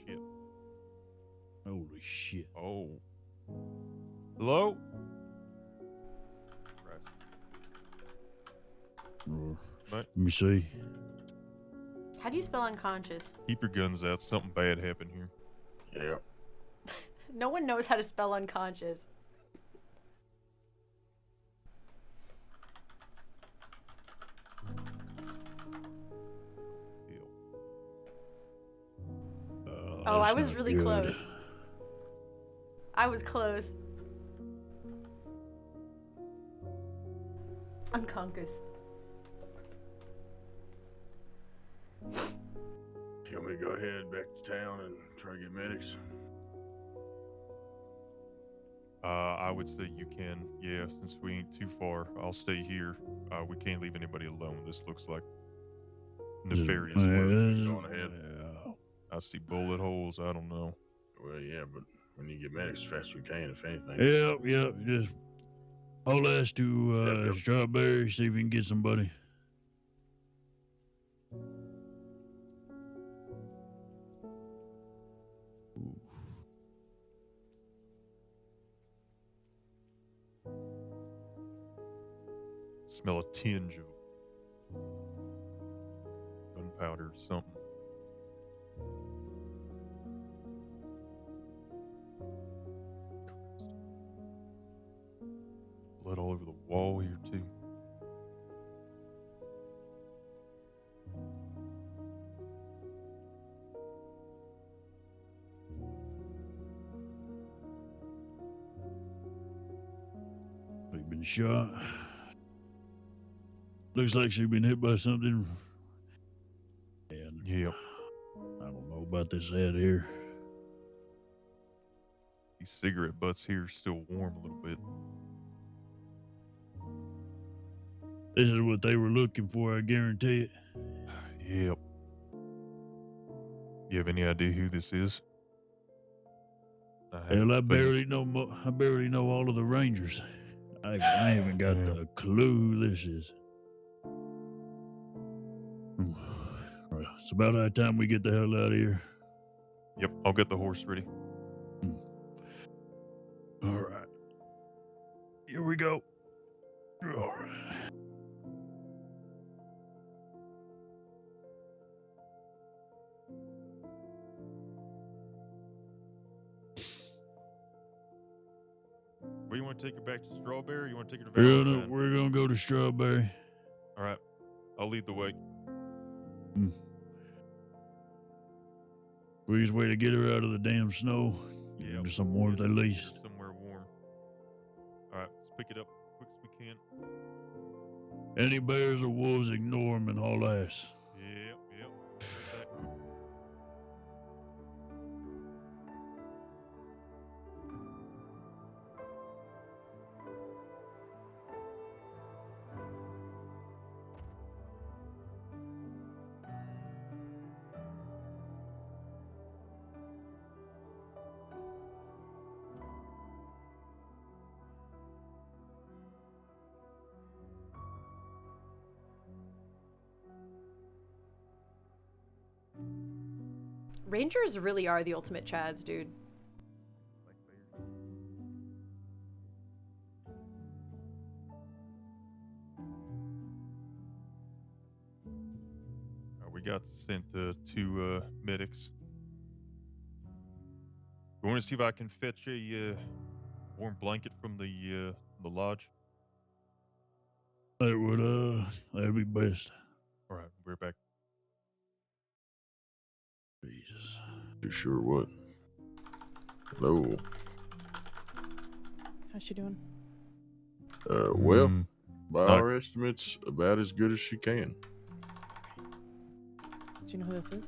Shit. Holy shit. Oh. Hello? Let me see. How do you spell unconscious? Keep your guns out. Something bad happened here. Yeah. No one knows how to spell unconscious. Oh, I was really close. I was close. Unconscious. You want me to go ahead back to town and try to get medics? I would say you can, yeah, since we ain't too far. I'll stay here. We can't leave anybody alone. This looks like nefarious work. Going ahead. Yeah. I see bullet holes. I don't know. Well, yeah, but we need to get medics as fast as we can, if anything. Yep. Just I'll ask to Strawberry, see if we can get somebody. Smell a tinge of gunpowder or something. Blood all over the wall here too. They've been shot. Looks like she's been hit by something. And yep. I don't know about this head here. These cigarette butts here are still warm a little bit. This is what they were looking for, I guarantee it. Yep. You have any idea who this is? Hell, I barely know all of the Rangers. I haven't got the clue who this is. Well, it's about that time we get the hell out of here. Yep, I'll get the horse ready. All right. Here we go. All right. Where you want to take her back to Strawberry? You want to take her to Valentine? We're gonna go to Strawberry. All right, I'll lead the way. Quickest way to get her out of the damn snow. Yeah. To some warmth at least. Somewhere warm. All right, let's pick it up quick as we can. Any bears or wolves, ignore them and haul ass. Yep. Rangers really are the ultimate chads, dude. We got sent two medics. You want to see if I can fetch a warm blanket from the lodge? That'd be best. All right, we're back. Jesus. You sure what? Hello. How's she doing? Well, Mm, by not- our estimates, about as good as she can. Do you know who this is?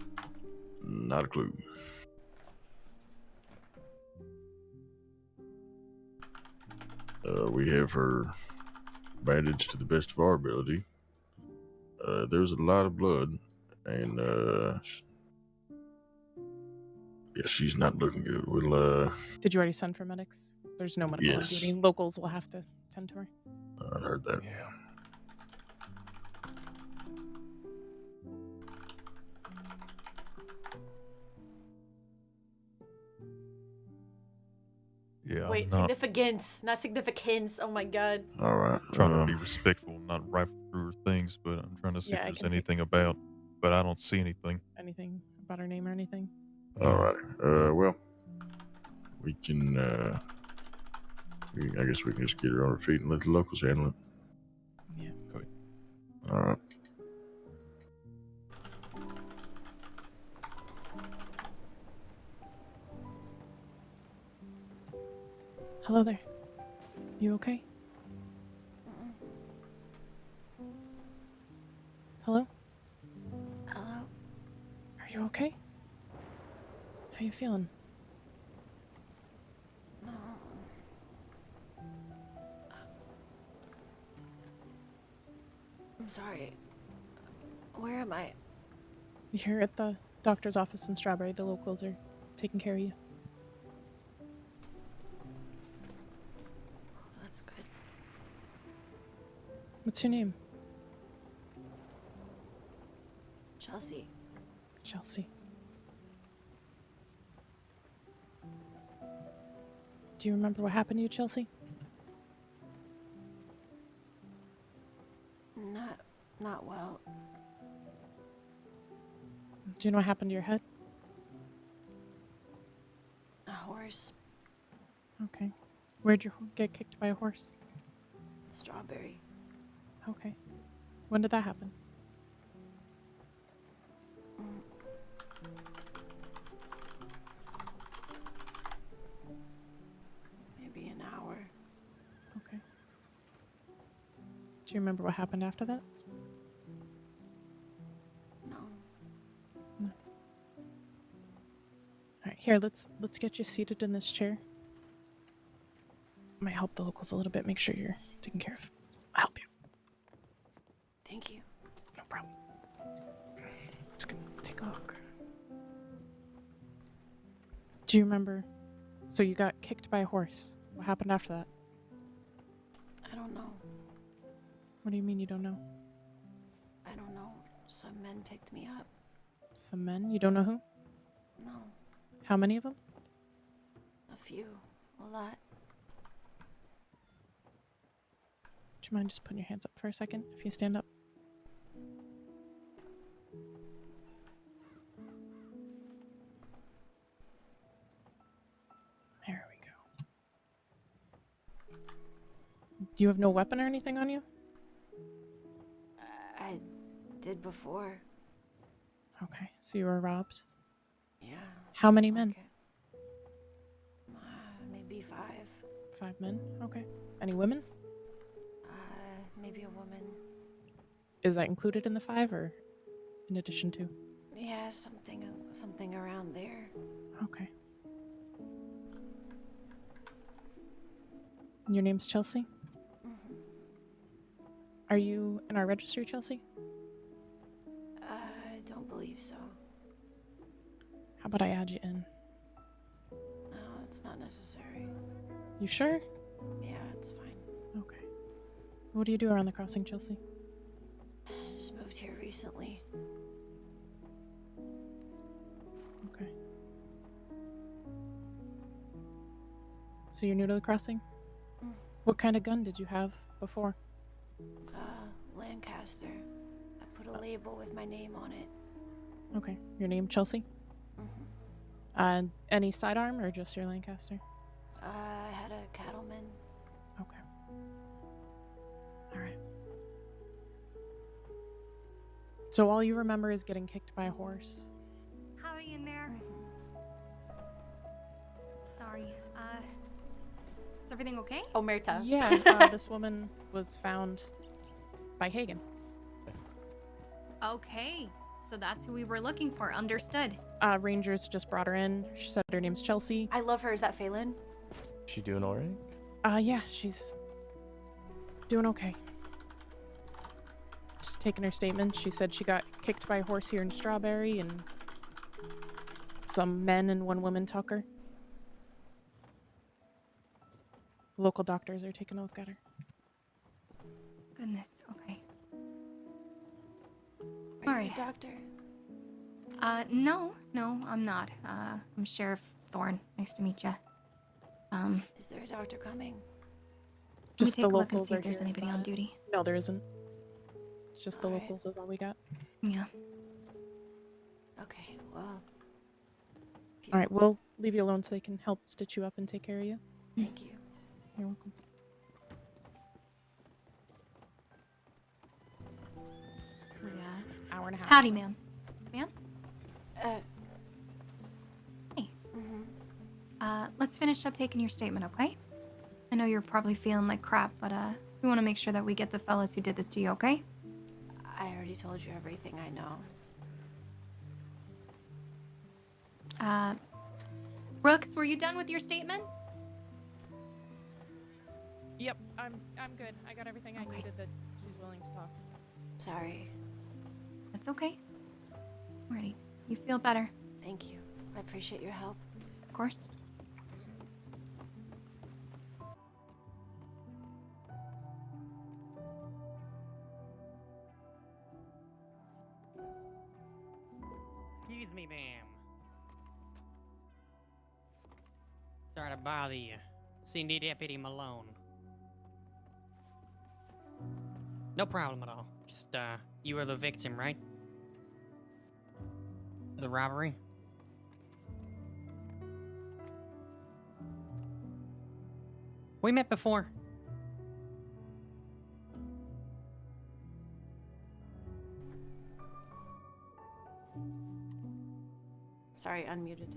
Not a clue. We have her bandaged to the best of our ability. There's a lot of blood, and yeah, she's not looking good. We'll Did you already send for medics? There's no medical on Yes. duty. Locals will have to tend to her. I heard that. Yeah. Yeah. Wait, I'm not significance, not significance. Oh my god. All right. trying to be respectful, not rifle through her things, but I'm trying to see Yeah, I if can there's take- anything about. But I don't see anything. Anything about her name or anything? All right. Well, we can. I guess we can just get her on her feet and let the locals handle it. Yeah. Okay. All right. Hello there. You okay? Hello? Hello? Are you okay? How you feeling? No. I'm sorry. Where am I? You're at the doctor's office in Strawberry. The locals are taking care of you. That's good. What's your name? Chelsea. Chelsea. Do you remember what happened to you, Chelsea? Not well. Do you know what happened to your head? A horse. Okay. Where'd you get kicked by a horse? Strawberry. Okay. When did that happen? Maybe an hour. Okay. Do you remember what happened after that? No. No. All right, here, let's get you seated in this chair. Might help the locals a little bit, make sure you're taken care of. I'll help you. Thank you. No problem. Just gonna take a look. Do you remember? So you got kicked by a horse. What happened after that? I don't know. What do you mean you don't know? I don't know. Some men picked me up. Some men? You don't know who? No. How many of them? A few. A lot. Do you mind just putting your hands up for a second if you stand up? There we go. Do you have no weapon or anything on you? I did before. Okay, so you were robbed. Yeah. How many men? Maybe 5. 5 men? Okay. Any women? Maybe a woman. Is that included in the 5 or in addition to? Yeah, something around there. Okay. And your name's Chelsea? Mm-hmm. Are you in our registry, Chelsea? I don't believe so. How about I add you in? No, it's not necessary. You sure? Yeah, it's fine. Okay. What do you do around the crossing, Chelsea? I just moved here recently. Okay. So you're new to the crossing? Mm. What kind of gun did you have before? Lancaster. I put a label with my name on it. Okay. Your name, Chelsea? Any sidearm or just your Lancaster? I had a cattleman. Okay. All right. So all you remember is getting kicked by a horse. How are you in there? Sorry. Is everything okay? Omerta. Yeah, this woman was found by Hagen. Okay. So that's who we were looking for. Understood. Rangers just brought her in. She said her name's Chelsea. I love her. Is that Phelan? She doing alright? Yeah, she's doing okay. Just taking her statement. She said she got kicked by a horse here in Strawberry, and some men and one woman took her. Local doctors are taking a look at her. Goodness. Okay. Are All right. you a doctor? No, I'm not. I'm Sheriff Thorne. Nice to meet you. Is there a doctor coming? Just Let me take the a look and locals see are if there's here, anybody on duty. No, there isn't. It's just the All right. locals is all we got. Yeah. Okay, well. All right, we'll leave you alone so they can help stitch you up and take care of you. Thank you. You're welcome. We got Hour and a half. howdy, ma'am. Ma'am? Hey. Let's finish up taking your statement, okay? I know you're probably feeling like crap, but we want to make sure that we get the fellas who did this to you, okay? I already told you everything I know. Brooks, were you done with your statement? Yep, I'm good. I got everything I needed that she's willing to talk. Sorry. That's okay. Alrighty. You feel better. Thank you. I appreciate your help. Of course. Excuse me, ma'am. Sorry to bother you. Senior Deputy Malone. No problem at all. Just, you were the victim, right? The robbery? We met before. Sorry, unmuted.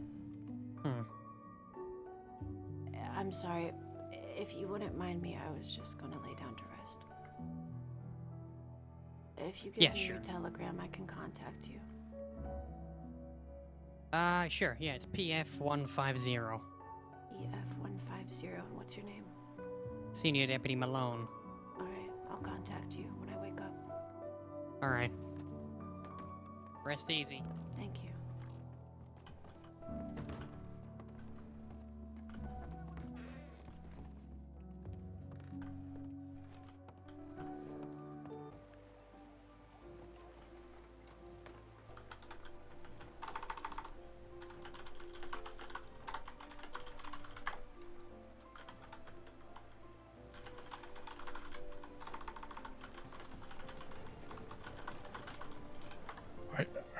Hmm. I'm sorry. If you wouldn't mind me, I was just gonna lay down to rest. If you give Yeah, me sure. your telegram, I can contact you. Sure. Yeah, it's PF150. EF150, and what's your name? Senior Deputy Malone. Alright, I'll contact you when I wake up. Alright. Rest easy. Thank you.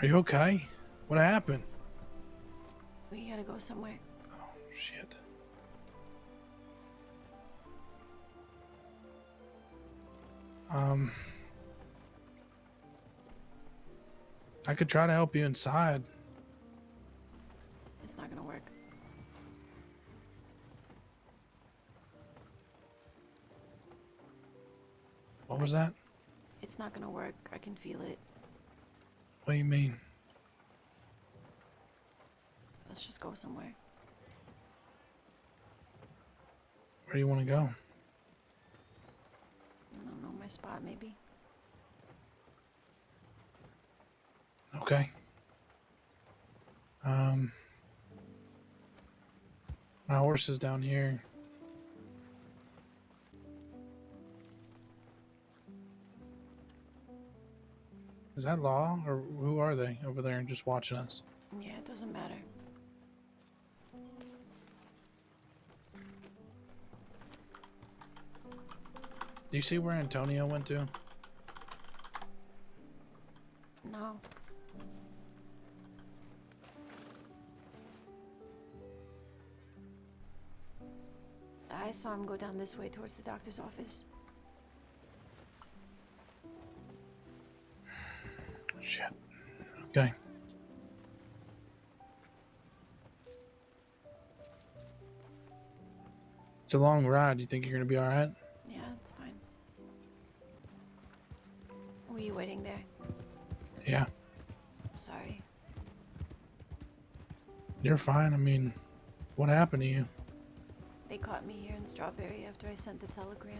Are you okay? What happened? We gotta go somewhere. Shit. I could try to help you inside. It's not gonna work. What was that? It's not gonna work. I can feel it. What do you mean? Let's just go somewhere. Where do you want to go? I don't know, my spot maybe. Okay. My horse is down here. Is that Law, or who are they over there and just watching us? Yeah, it doesn't matter. Do you see where Antonio went to? No. I saw him go down this way towards the doctor's office. Shit. Okay. It's a long ride. You think you're gonna be all right? Yeah, it's fine. Were you waiting there? Yeah. I'm sorry. You're fine. I mean, what happened to you? They caught me here in Strawberry after I sent the telegram.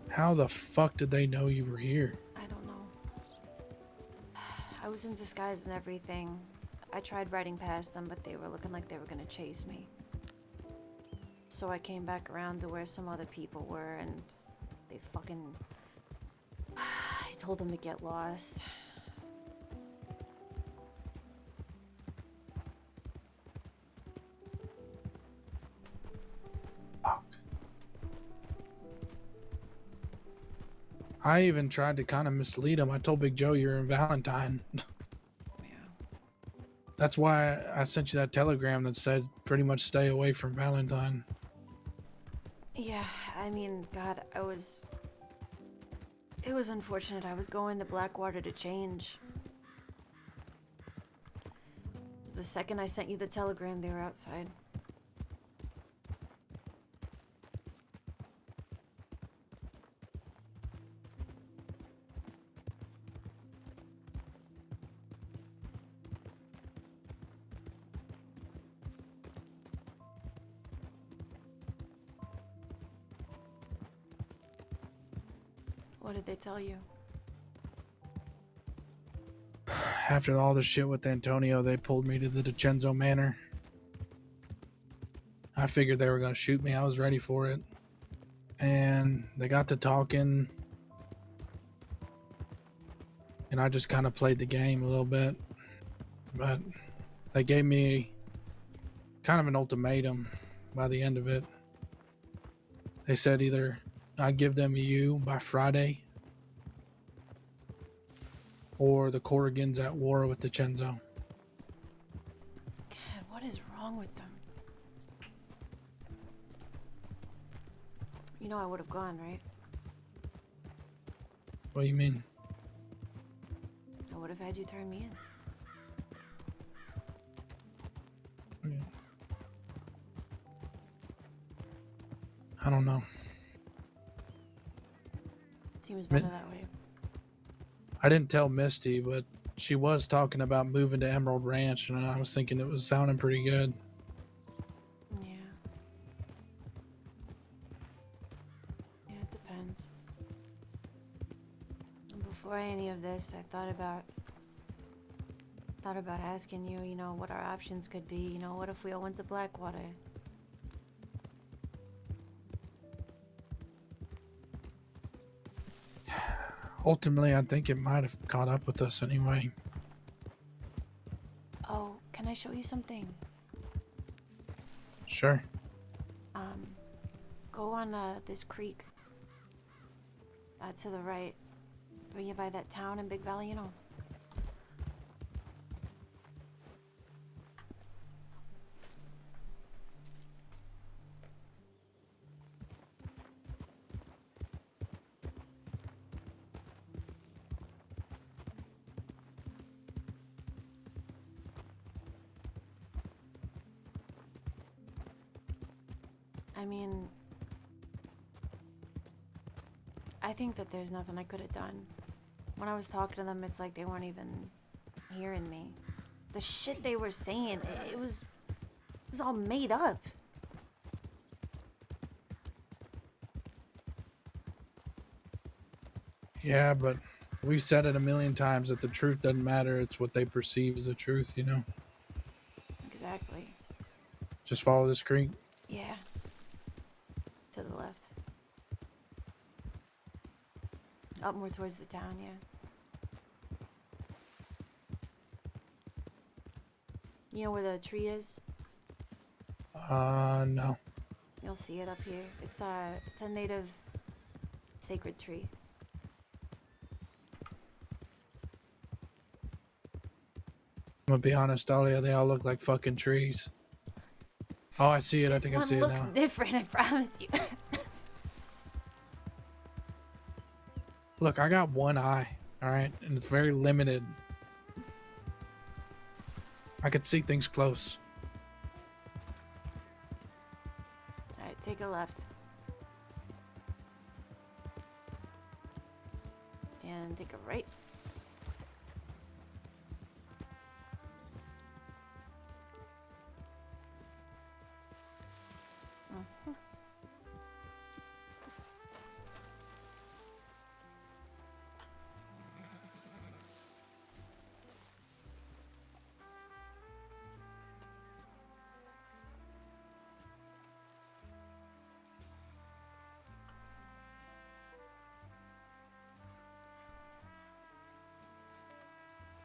How the fuck did they know you were here? I don't know. I was in disguise and everything. I tried riding past them, but they were looking like they were gonna chase me. So I came back around to where some other people were, and they fucking... I told them to get lost. I even tried to kind of mislead him. I told Big Joe you're in Valentine. That's why I sent you that telegram that said pretty much stay away from Valentine. Yeah, I mean, God, it was unfortunate. I was going to Blackwater to change. The second I sent you the telegram, they were outside. What did they tell you? After all the shit with Antonio, they pulled me to the DiCenzo Manor. I figured they were going to shoot me. I was ready for it. And they got to talking. And I just kind of played the game a little bit. But they gave me kind of an ultimatum by the end of it. They said either I give them you by Friday, or the Corrigans at war with DiCenzo. God, what is wrong with them? You know I would have gone, right? What do you mean? I would have had you turn me in. I don't know. Seems better that way. I didn't tell Misty, but she was talking about moving to Emerald Ranch, and I was thinking it was sounding pretty good. Yeah. Yeah, it depends. Before any of this, I thought about asking you, you know, what our options could be. You know, what if we all went to Blackwater? Ultimately, I think it might have caught up with us anyway. Oh, can I show you something? Sure. Go on this creek. To the right. Where you by that town in Big Valley, you know. I mean, I think that there's nothing I could have done. When I was talking to them, it's like they weren't even hearing me. The shit they were saying, it was all made up. Yeah, but we've said it a million times that the truth doesn't matter. It's what they perceive as the truth, you know? Exactly. Just follow this creek. Yeah. To the left. Up more towards the town, yeah. You know where the tree is? No. You'll see it up here. It's a native sacred tree. I'm gonna be honest, Dahlia, they all look like fucking trees. Oh, I see it. I think I This see one it looks now. different, I promise you. Look, I got one eye, all right, and it's very limited. I could see things close. Alright, take a left. And take a right. Mhm.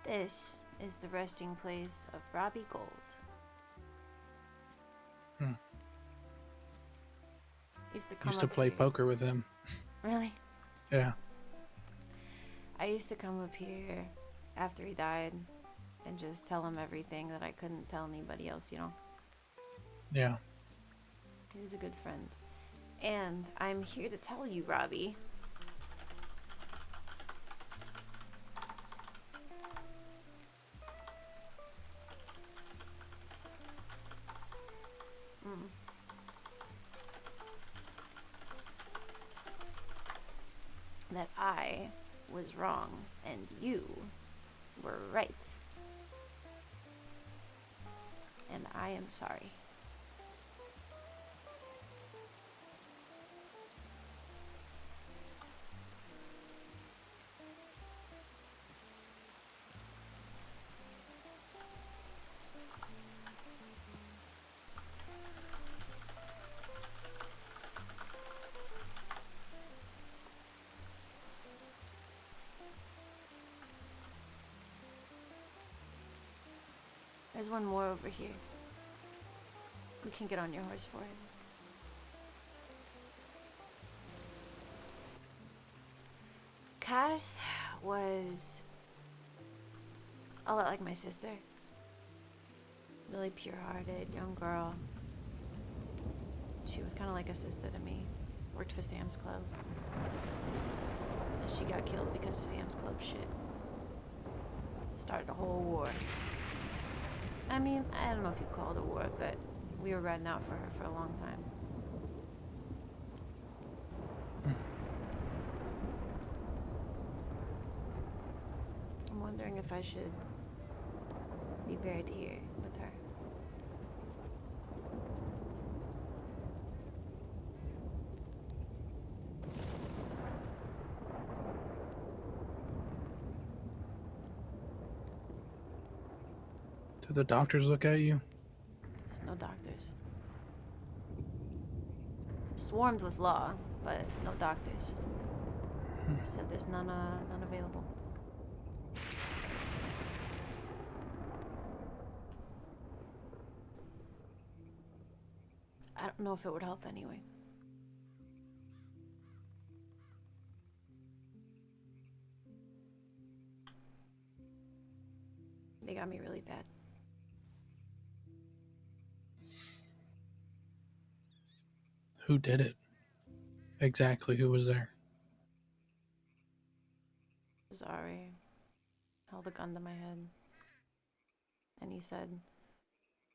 This is the resting place of Robbie Gold. Hmm. Used to come Used to up play here. poker with him. Really? Yeah. I used to come up here after he died and just tell him everything that I couldn't tell anybody else, you know? Yeah. He was a good friend. And I'm here to tell you, Robbie. Mm. That I was wrong and you were right. And I am sorry. There's one more over here. We can get on your horse for it. Cass was a lot like my sister. Really pure-hearted, young girl. She was kind of like a sister to me. Worked for Sam's Club. And she got killed because of Sam's Club shit. Started a whole war. I mean, I don't know if you call it a war, but we were riding out for her for a long time. I'm wondering if I should be buried here with her. Did the doctors look at you? There's no doctors. Swarmed with law, but no doctors. Said there's none available. I don't know if it would help anyway. They got me really bad. Who did it? Exactly who was there? Zari held a gun to my head. And he said,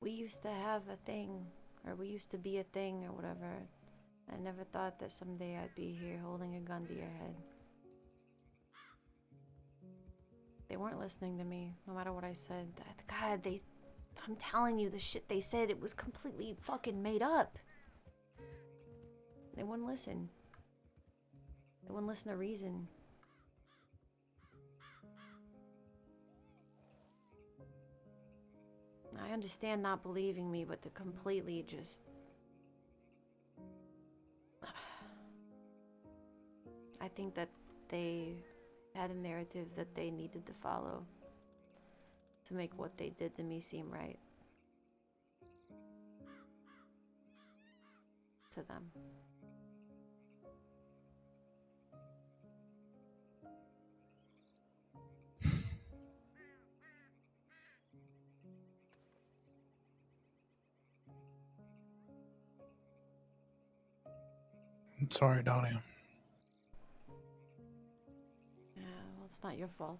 we used to have a thing, or we used to be a thing, or whatever. I never thought that someday I'd be here holding a gun to your head. They weren't listening to me, no matter what I said. God, I'm telling you, the shit they said, it was completely fucking made up. They wouldn't listen. They wouldn't listen to reason. I understand not believing me, but to completely just... I think that they had a narrative that they needed to follow to make what they did to me seem right. To them. I'm sorry, Dahlia. Yeah, well, it's not your fault.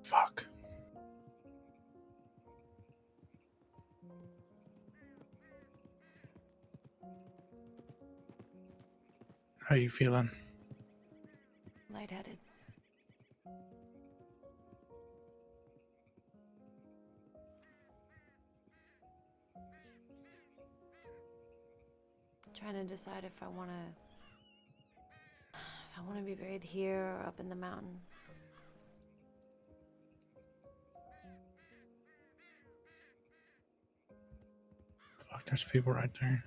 Fuck. How you feeling? Lightheaded. Trying to decide if I want to be buried here or up in the mountain. Fuck, there's people right there.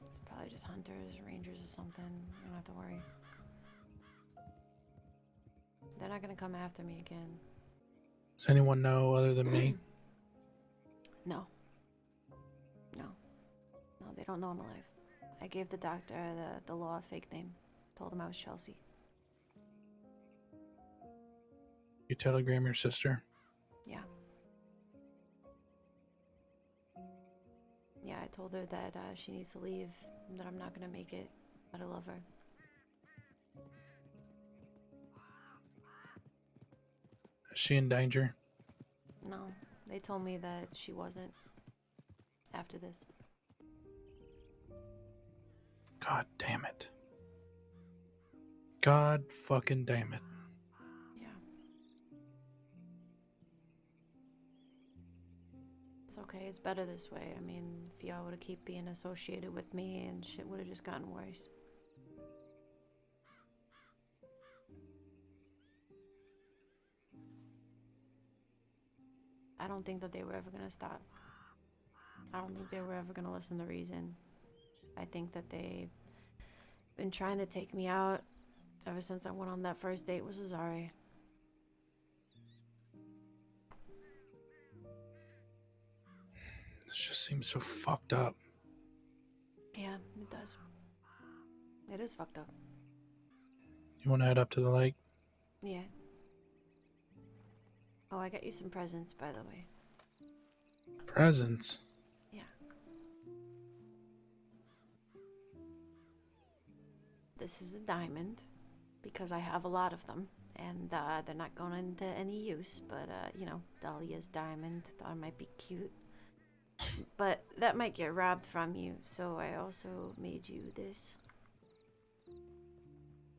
It's probably just hunters, rangers, or something. You don't have to worry. They're not gonna come after me again. Does anyone know other than me? No. No. No, they don't know I'm alive. I gave the doctor the law a fake name. Told him I was Chelsea. You telegram your sister? Yeah. Yeah, I told her that she needs to leave, that I'm not gonna make it, but I love her. Is she in danger? No, they told me that she wasn't after this. God damn it. God fucking damn it. Yeah. It's okay, it's better this way. I mean, if y'all would have keep being associated with me and shit would have just gotten worse. I don't think that they were ever gonna stop. I don't think they were ever gonna listen to reason. I think that they've been trying to take me out ever since I went on that first date with Cesare. This just seems so fucked up. Yeah, it does. It is fucked up. You want to head up to the lake? Yeah. Oh, I got you some presents, by the way. Presents? Yeah. This is a diamond, because I have a lot of them, and they're not going into any use, but, you know, Dahlia's diamond, thought it might be cute. But that might get robbed from you, so I also made you this.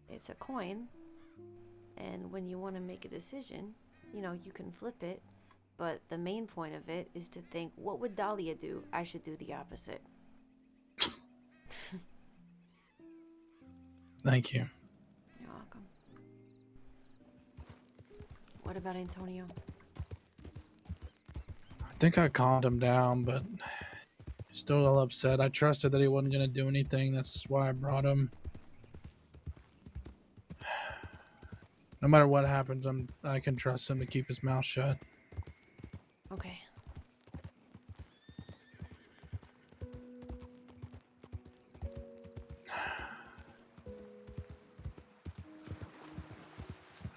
It's a coin, and when you want to make a decision, you know, you can flip it, but the main point of it is to think, what would Dahlia do? I should do the opposite. Thank you. You're welcome. What about Antonio? I think I calmed him down, but still a little upset. I trusted that he wasn't going to do anything. That's why I brought him. No matter what happens, I can trust him to keep his mouth shut. Okay.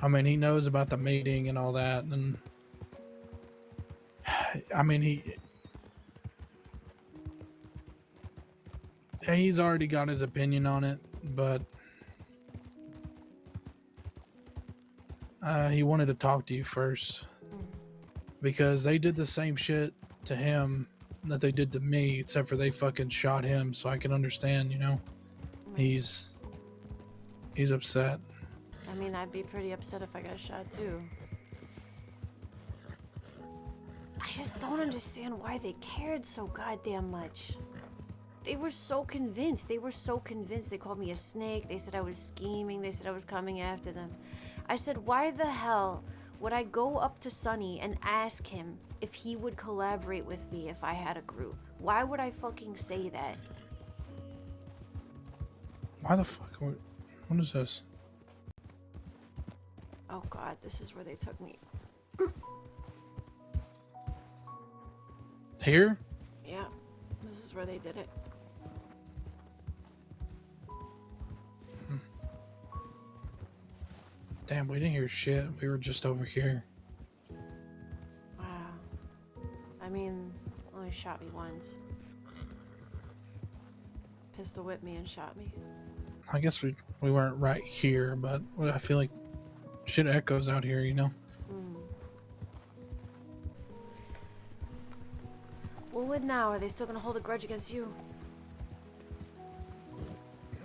I mean, he knows about the meeting and all that, and I mean, he's already got his opinion on it, but he wanted to talk to you first because they did the same shit to him that they did to me, except for they fucking shot him, so I can understand, you know. He's upset. I mean, I'd be pretty upset if I got shot too. I just don't understand why they cared so goddamn much. They were so convinced. They were so convinced. They called me a snake. They said I was scheming. They said I was coming after them. I said, why the hell would I go up to Sonny and ask him if he would collaborate with me if I had a group? Why would I fucking say that? Why the fuck? What is this? Oh god, this is where they took me. Here? Yeah, this is where they did it. Damn, we didn't hear shit. We were just over here. Wow. I mean, only shot me once. Pistol whipped me and shot me. I guess we weren't right here, but I feel like shit echoes out here, you know? Well, what now? Are they still gonna hold a grudge against you?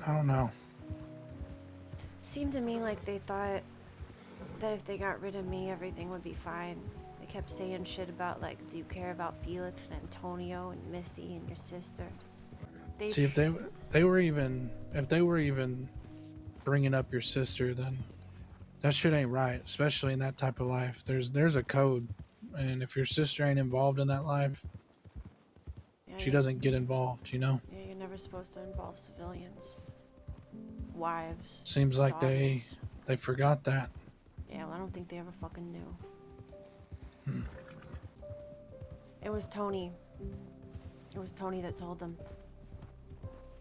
I don't know. Seemed to me like they thought that if they got rid of me, everything would be fine. They kept saying shit about, like, do you care about Felix and Antonio and Misty and your sister? See, if they were even bringing up your sister, then that shit ain't right, especially in that type of life. There's a code, and if your sister ain't involved in that life, she doesn't get involved, you know? Yeah, you're never supposed to involve civilians. Wives. Seems like daughters. they forgot that. Yeah, well, I don't think they ever fucking knew. Hmm. It was Tony. It was Tony that told them.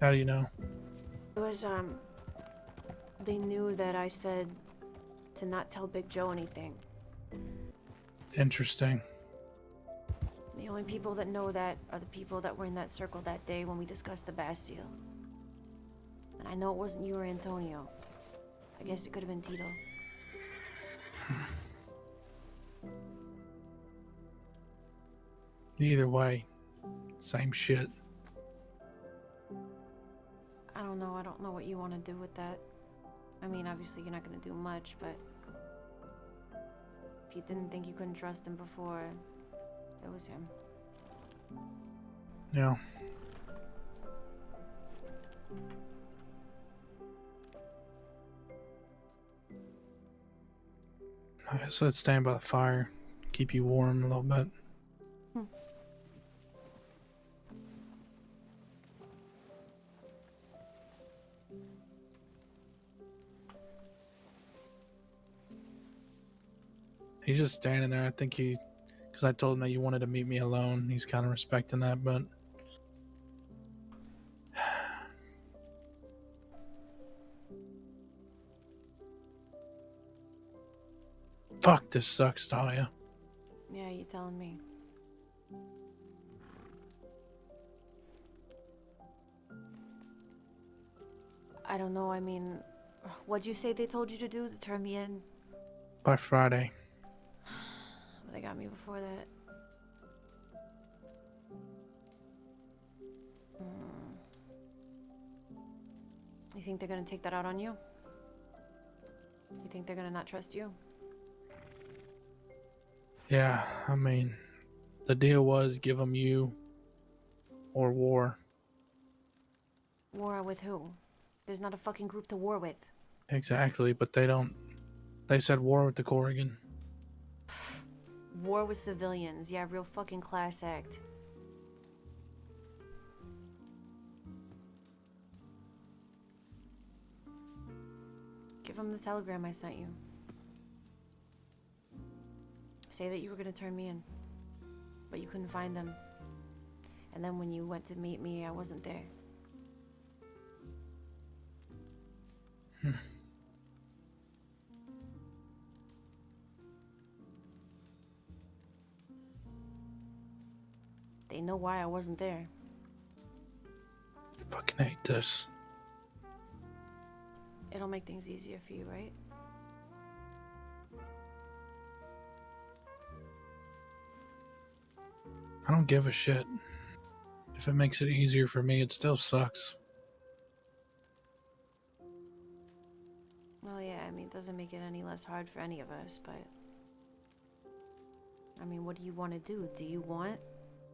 How do you know? It was, they knew that I said to not tell Big Joe anything. Interesting. The only people that know that are the people that were in that circle that day when we discussed the Bastille. And I know it wasn't you or Antonio. I guess it could have been Tito. Either way, same shit. I don't know. I don't know what you want to do with that. I mean, obviously you're not going to do much, but if you didn't think you couldn't trust him before, it was him. Yeah. I guess let's stand by the fire, keep you warm a little bit. He's just standing there. I think because I told him that you wanted to meet me alone. He's kind of respecting that, but fuck, this sucks, Dahlia. Yeah, you telling me. I don't know. I mean, what'd you say they told you to do to turn me in? By Friday. Well, they got me before that. You think they're gonna take that out on you? You think they're gonna not trust you? Yeah, I mean, the deal was give them you or war. War with who? There's not a fucking group to war with. Exactly, but they don't. They said war with the Corrigan. War with civilians. Yeah, real fucking class act. Give them the telegram I sent you. Say that you were gonna turn me in, but you couldn't find them. And then when you went to meet me, I wasn't there. They know why I wasn't there. Fucking hate this. It'll make things easier for you, right? I don't give a shit. If it makes it easier for me, it still sucks. Well, yeah, I mean, it doesn't make it any less hard for any of us, but... I mean, what do you want to do? Do you want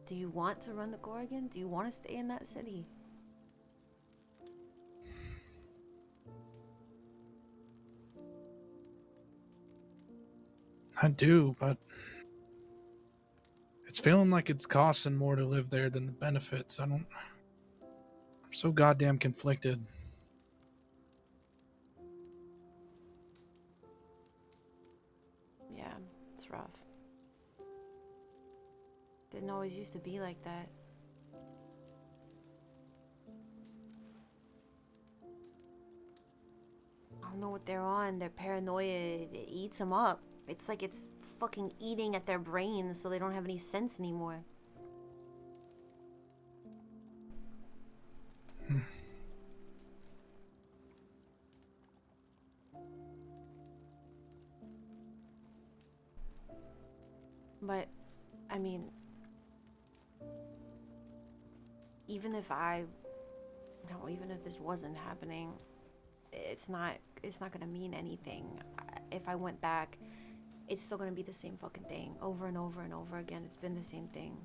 to run the Corrigan? Do you want to stay in that city? I do, but it's feeling like it's costing more to live there than the benefits. I'm so goddamn conflicted. Yeah, it's rough. Didn't always used to be like that. I don't know what they're on. Their paranoia, it eats them up. It's like it's fucking eating at their brains so they don't have any sense anymore. But, I mean, even if even if this wasn't happening, it's not gonna mean anything. If I went back, it's still gonna be the same fucking thing over and over and over again. It's been the same thing.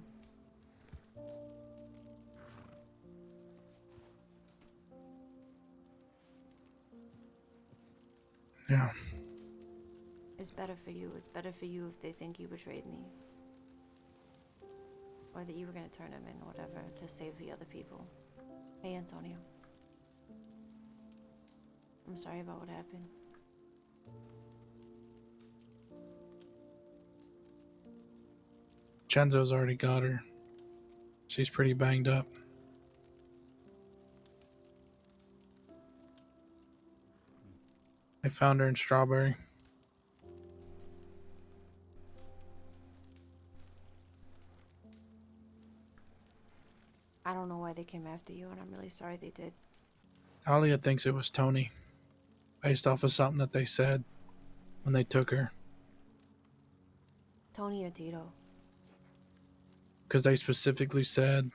Yeah. It's better for you. It's better for you if they think you betrayed me. Or that you were gonna turn him in, whatever, to save the other people. Hey, Antonio. I'm sorry about what happened. Chenzo's already got her. She's pretty banged up. They found her in Strawberry. I don't know why they came after you, and I'm really sorry they did. Dahlia thinks it was Tony, based off of something that they said when they took her. Tony or Tito? Because they specifically said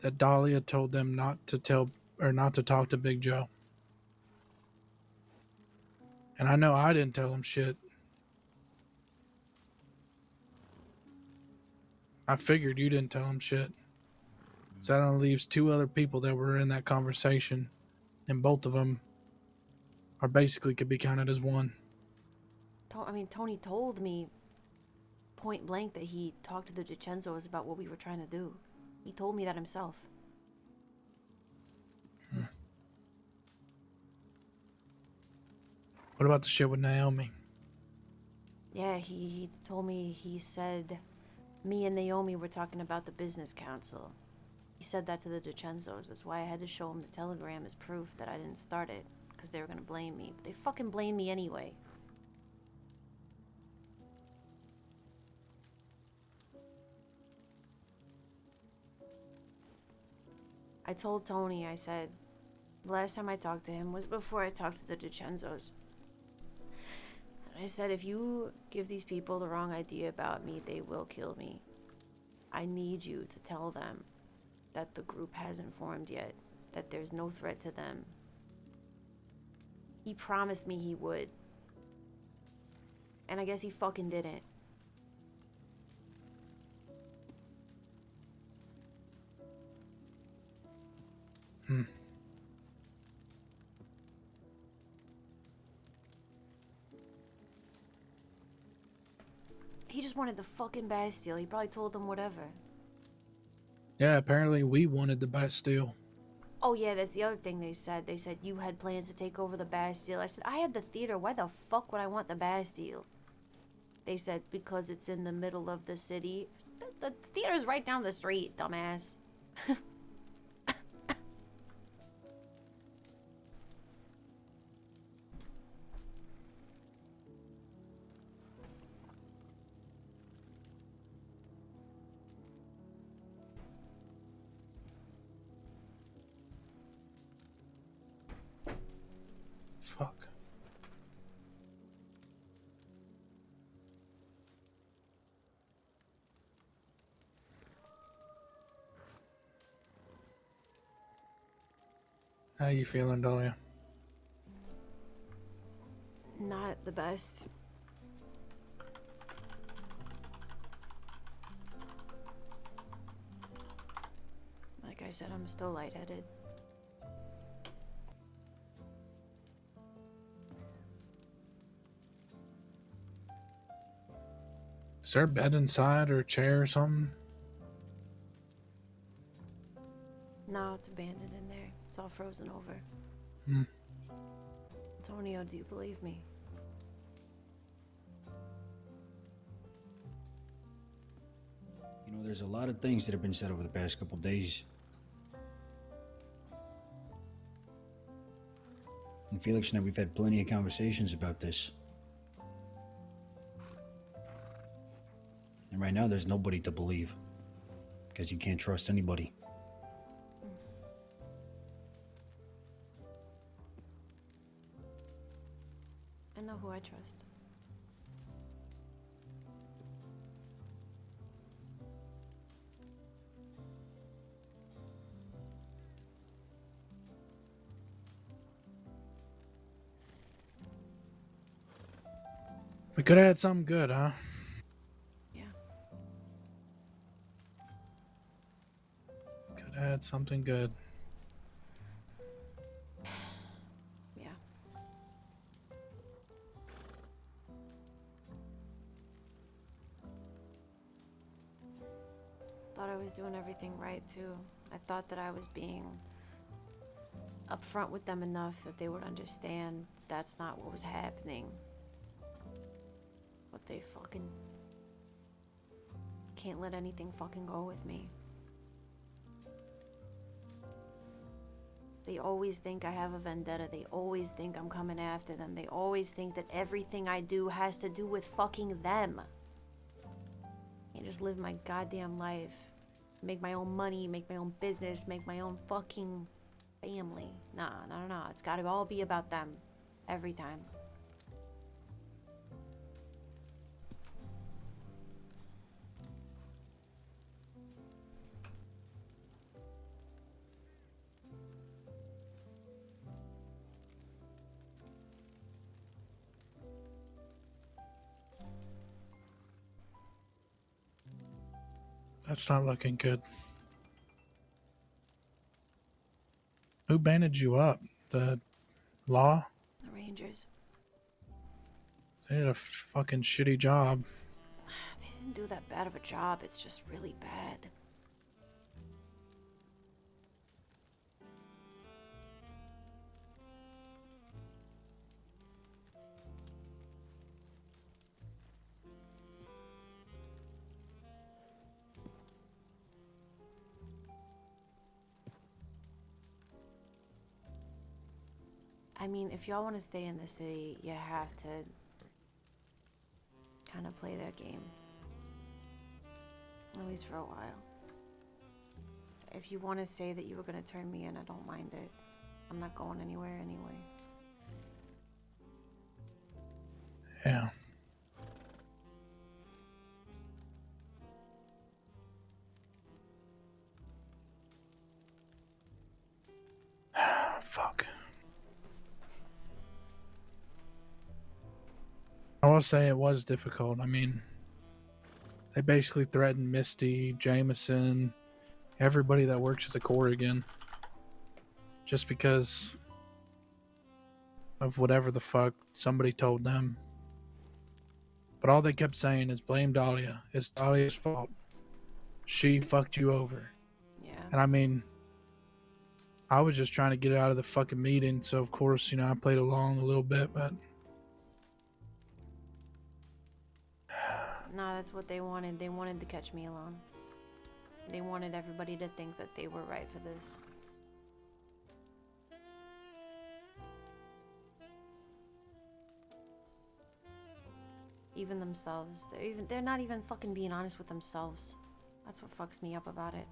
that Dahlia told them not to talk to Big Joe. And I know I didn't tell him shit. I figured you didn't tell him shit. So that only leaves two other people that were in that conversation, and both of them are basically could be counted as one. I mean, Tony told me point blank that he talked to the DiCenzos about what we were trying to do. He told me that himself. What about the shit with Naomi? Yeah, he told me, he said, me and Naomi were talking about the business council. He said that to the DiCenzos. That's why I had to show him the telegram as proof that I didn't start it. Because they were going to blame me. But they fucking blame me anyway. I told Tony, I said, the last time I talked to him was before I talked to the DiCenzos. And I said, if you give these people the wrong idea about me, they will kill me. I need you to tell them that the group hasn't formed yet, that there's no threat to them. He promised me he would. And I guess he fucking didn't. He just wanted the fucking Bastille. He probably told them whatever. Yeah, apparently we wanted the Bastille. Oh yeah, that's the other thing they said. They said you had plans to take over the Bastille. I said, I had the theater. Why the fuck would I want the Bastille? They said, because it's in the middle of the city. The theater's right down the street, dumbass. Fuck. How you feeling, Dahlia? Not the best. Like I said, I'm still lightheaded. Is there a bed inside or a chair or something? No, it's abandoned in there. It's all frozen over. Antonio, do you believe me? You know, there's a lot of things that have been said over the past couple days. And Felix and I, we've had plenty of conversations about this. And right now, there's nobody to believe. Because you can't trust anybody. I know who I trust. We could have had something good, huh? Yeah. Could have had something good. Yeah. Thought I was doing everything right too. I thought that I was being upfront with them enough that they would understand that's not what was happening. But they fucking can't let anything fucking go with me. They always think I have a vendetta. They always think I'm coming after them. They always think that everything I do has to do with fucking them. I just live my goddamn life. Make my own money, make my own business, make my own fucking family. Nah. It's gotta all be about them. Every time. That's not looking good. Who banded you up? The law? The Rangers. They had a fucking shitty job. They didn't do that bad of a job. It's just really bad. I mean, if y'all want to stay in the city, you have to kind of play their game. At least for a while. If you want to say that you were going to turn me in, I don't mind it. I'm not going anywhere anyway. Yeah. Fuck. I will say it was difficult. I mean, they basically threatened Misty, Jameson, everybody that works at the Corrigan. Just because of whatever the fuck somebody told them. But all they kept saying is blame Dahlia. It's Dahlia's fault. She fucked you over. Yeah. And I mean, I was just trying to get out of the fucking meeting, so of course, I played along a little bit, but No, that's what they wanted. They wanted to catch me alone. They wanted everybody to think that they were right for this. Even themselves. They're not even fucking being honest with themselves. That's what fucks me up about it.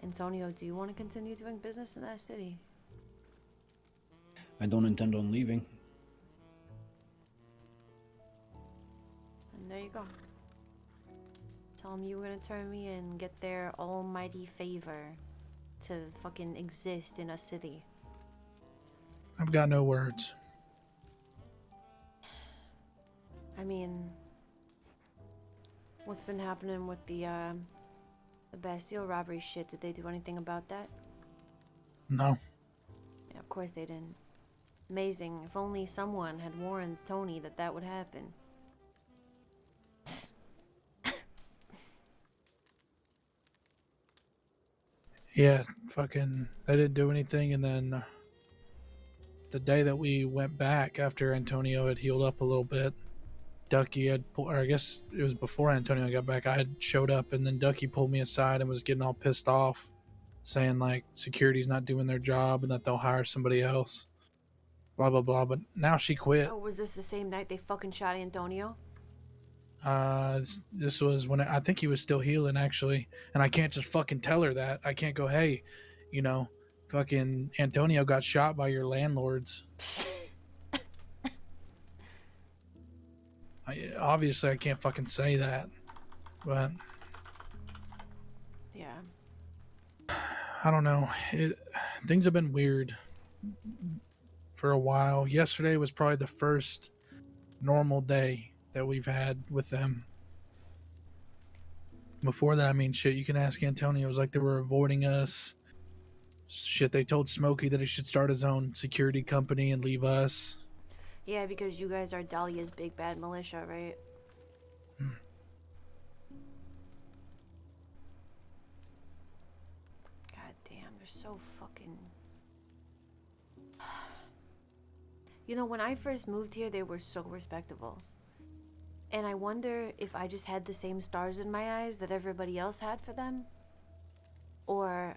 Antonio, do you want to continue doing business in that city? I don't intend on leaving. And there you go. Tell them you were gonna turn me in, get their almighty favor to fucking exist in a city. I've got no words. I mean, what's been happening with the Bastille robbery shit? Did they do anything about that? No. Yeah, of course they didn't. Amazing. If only someone had warned Tony that that would happen. Yeah, fucking, they didn't do anything. And then the day that we went back after Antonio had healed up a little bit, Ducky had, or I guess it was before Antonio got back, I had showed up, and then Ducky pulled me aside and was getting all pissed off, saying like security's not doing their job and that they'll hire somebody else. Blah blah blah. But now she quit. Oh, was this the same night they fucking shot Antonio? This was when I think he was still healing actually, and I can't just fucking tell her that. I can't go, hey, you know, fucking Antonio got shot by your landlords. Obviously I can't fucking say that, but yeah, I don't know. Things have been weird for a while. Yesterday was probably the first normal day that we've had with them. Before that, I mean, shit, you can ask Antonio. It was like they were avoiding us. Shit, they told Smokey that he should start his own security company and leave us. yeah, because you guys are Dahlia's big bad militia, right? God damn, they're so fucking. You know, when I first moved here, they were so respectable. And I wonder if I just had the same stars in my eyes that everybody else had for them. Or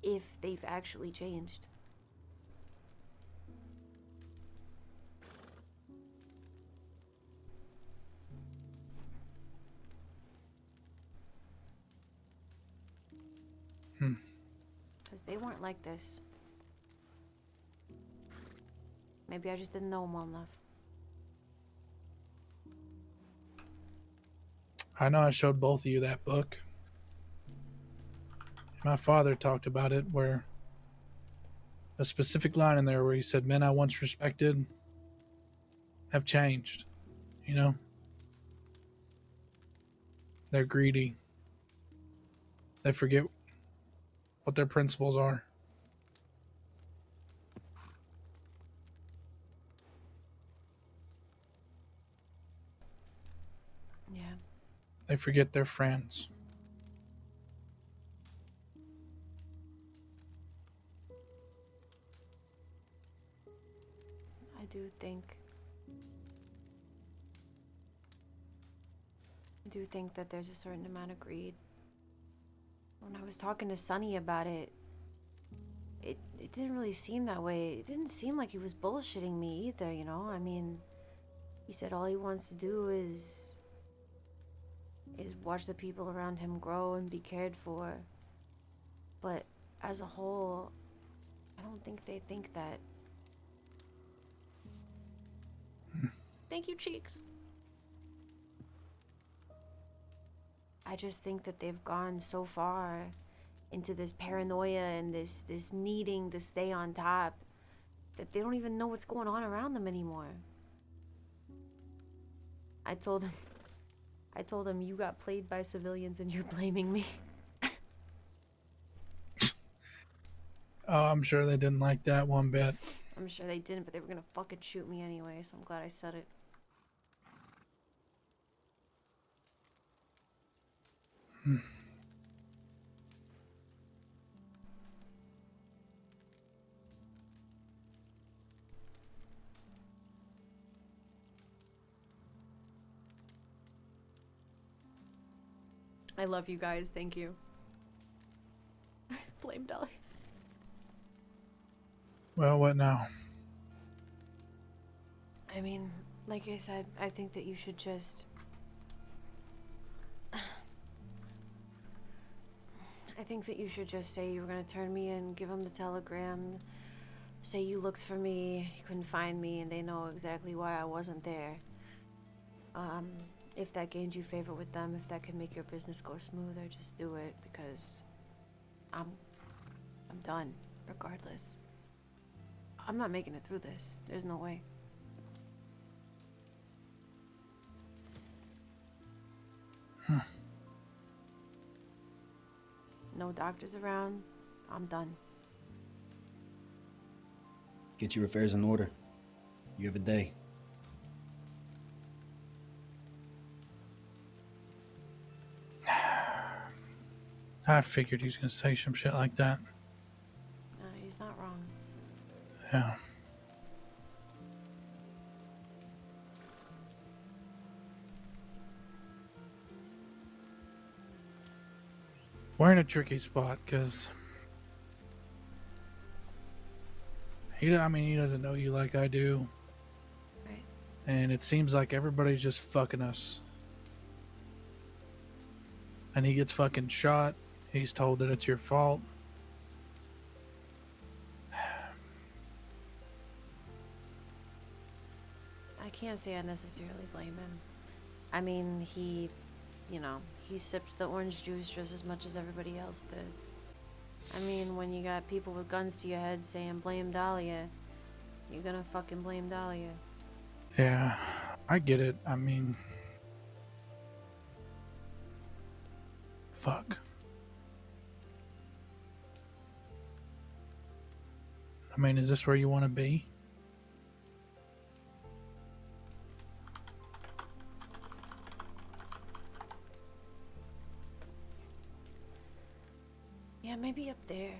if they've actually changed. Because they weren't like this. Maybe I just didn't know them well enough. I know I showed both of you that book. My father talked about it, where a specific line in there where he said, men I once respected have changed, you know? They're greedy. They forget what their principles are. Yeah. They forget their friends. I do think that there's a certain amount of greed. When I was talking to Sonny about it, it didn't really seem that way. It didn't seem like he was bullshitting me either, you know? I mean, he said all he wants to do is watch the people around him grow and be cared for. But as a whole, I don't think they think that. Thank you, Cheeks. I just think that they've gone so far into this paranoia and this needing to stay on top that they don't even know what's going on around them anymore. I told him you got played by civilians and you're blaming me. Oh, I'm sure they didn't like that one bit. I'm sure they didn't, but they were gonna fucking shoot me anyway, so I'm glad I said it. I love you guys, thank you. Blame Dahlia. Well, what now? I mean, like I said, I think that you should just... I think that you should just say you were gonna turn me in, give them the telegram, say you looked for me, you couldn't find me, and they know exactly why I wasn't there. If that gained you favor with them, if that could make your business go smoother, just do it, because I'm done, regardless. I'm not making it through this. There's no way. No doctors around. I'm done. Get your affairs in order. You have a day. I figured he was gonna say some shit like that. No, he's not wrong. Yeah. We're in a tricky spot because he doesn't know you like I do. Right. And it seems like everybody's just fucking us. And he gets fucking shot. He's told that it's your fault. I can't say I necessarily blame him. I mean, he sipped the orange juice just as much as everybody else did. I mean, when you got people with guns to your head saying blame Dahlia, you're gonna fucking blame Dahlia. Yeah, I get it. I mean, fuck. I mean, is this where you want to be? Yeah, maybe up there.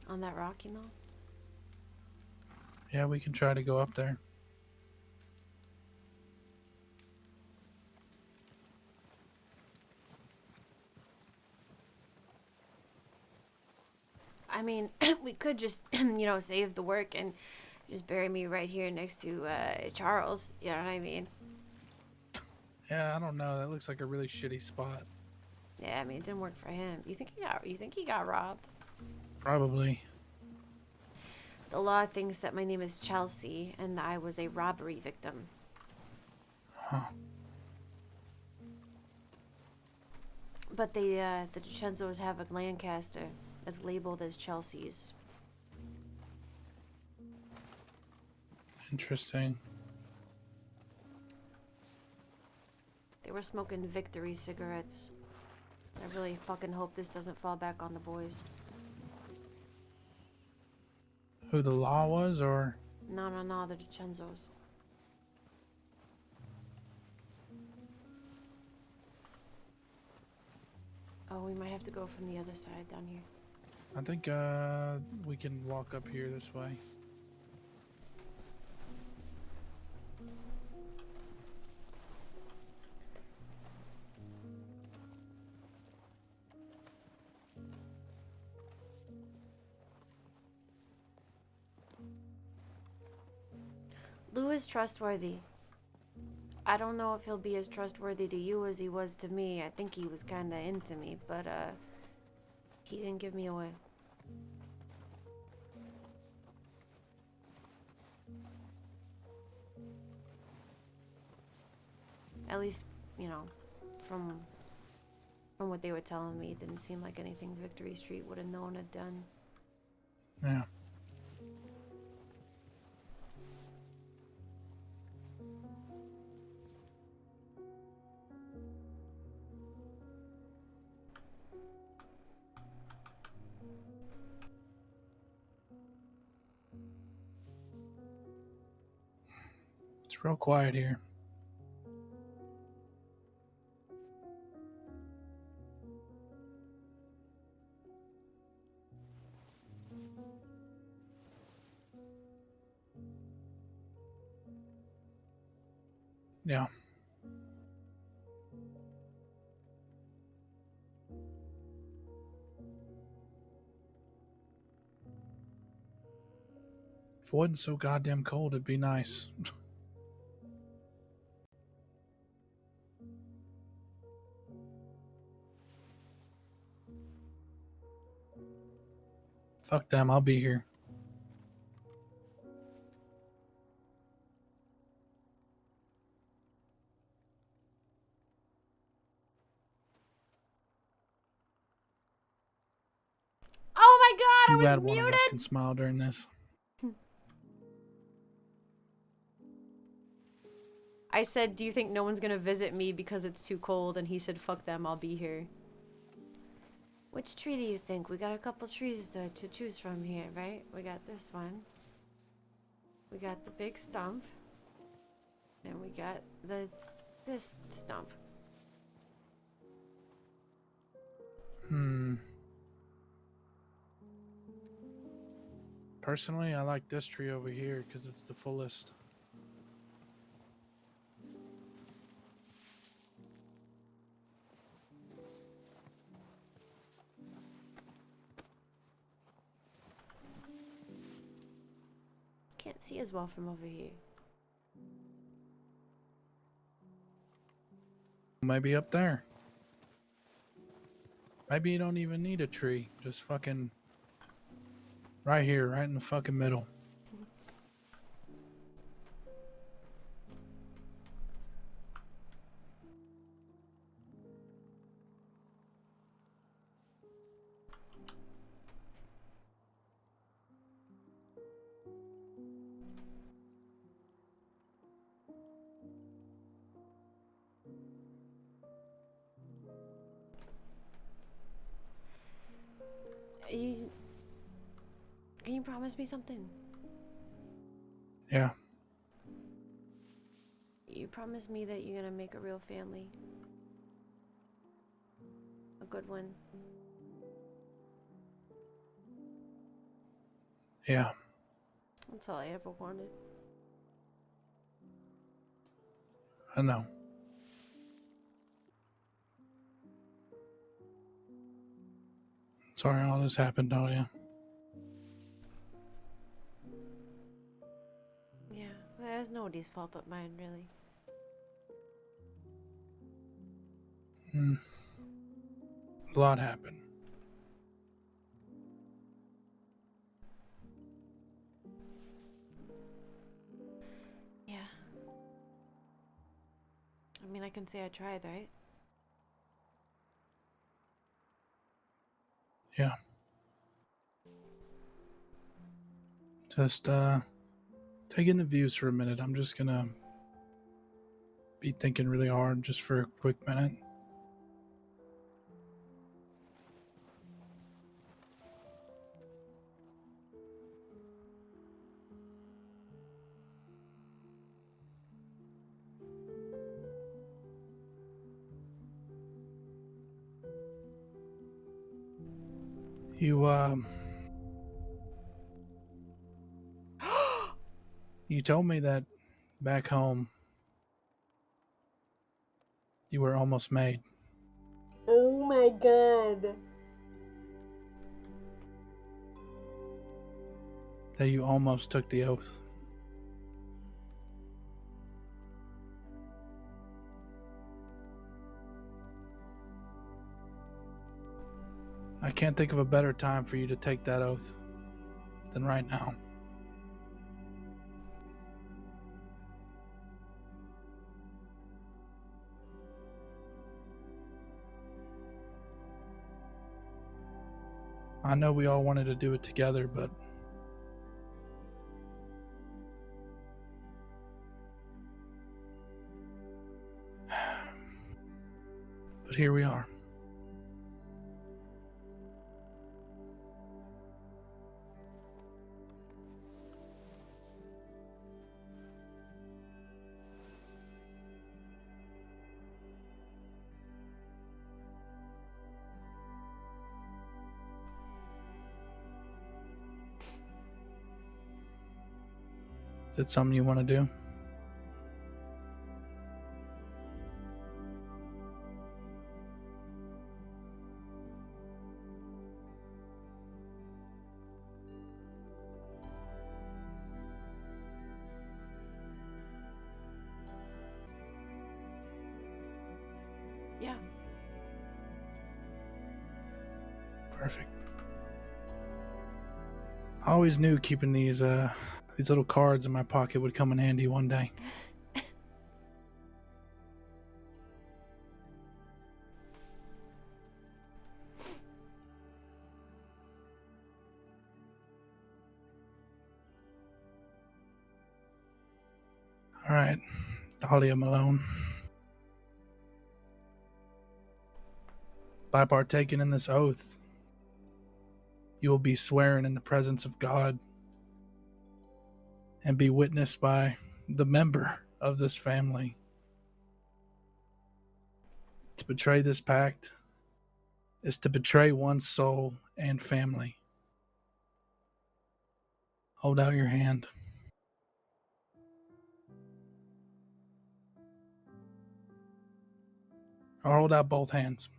On that rock, you know? Yeah, we can try to go up there. I mean, we could just, save the work and just bury me right here next to Charles. You know what I mean? Yeah, I don't know. That looks like a really shitty spot. Yeah, I mean, it didn't work for him. You think he got robbed? Probably. The law thinks that my name is Chelsea and I was a robbery victim. Huh. But the DiCenzos have a Lancaster that's labeled as Chelsea's. Interesting. They were smoking Victory cigarettes. I really fucking hope this doesn't fall back on the boys. Who the law was, or? No, the DiCenzos. Oh, we might have to go from the other side down here. I think we can walk up here this way. Lou is trustworthy. I don't know if he'll be as trustworthy to you as he was to me. I think he was kinda into me, but he didn't give me away. At least, from what they were telling me, it didn't seem like anything Victory Street would have known or done. Yeah. It's real quiet here. Yeah. If it wasn't so goddamn cold, it'd be nice. Fuck them, I'll be here. Oh my god, I'm I glad was one muted! of us can smile during this. I said, do you think no one's gonna visit me because it's too cold? And he said, fuck them, I'll be here. Which tree do you think? We got a couple trees to choose from here, right? We got this one. We got the big stump. And we got this stump. Personally, I like this tree over here because it's the fullest. Can't see as well from over here. Maybe up there. Maybe you don't even need a tree. Just fucking right here, right in the fucking middle. Can you promise me something? Yeah. You promise me that you're gonna make a real family. A good one. Yeah. That's all I ever wanted. I know. Sorry all this happened, Dahlia. Yeah, well, it's nobody's fault but mine, really. A lot happened. Yeah. I mean, I can say I tried, right? Yeah. Just take in the views for a minute. I'm just gonna be thinking really hard just for a quick minute. You told me that back home you were almost made. Oh my god. That you almost took the oath. I can't think of a better time for you to take that oath than right now. I know we all wanted to do it together, but here we are. Is it something you want to do? Yeah. Perfect. I always knew keeping these little cards in my pocket would come in handy one day. All right, Dahlia Malone. By partaking in this oath, you will be swearing in the presence of God and be witnessed by the member of this family to betray this pact is to betray one's soul and family. Hold out your hand. Or hold out both hands.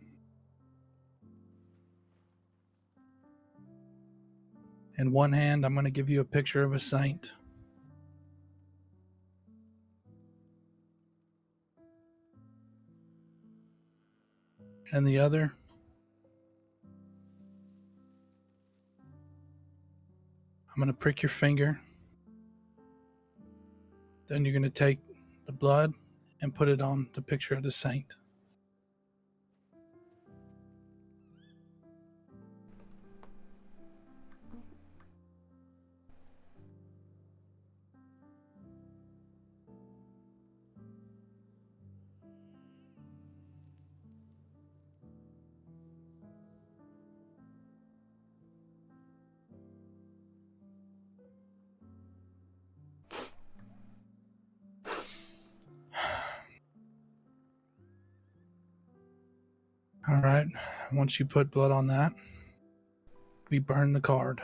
In one hand, I'm going to give you a picture of a saint. And the other, I'm going to prick your finger. Then you're going to take the blood and put it on the picture of the saint. All right. Once you put blood on that, we burn the card.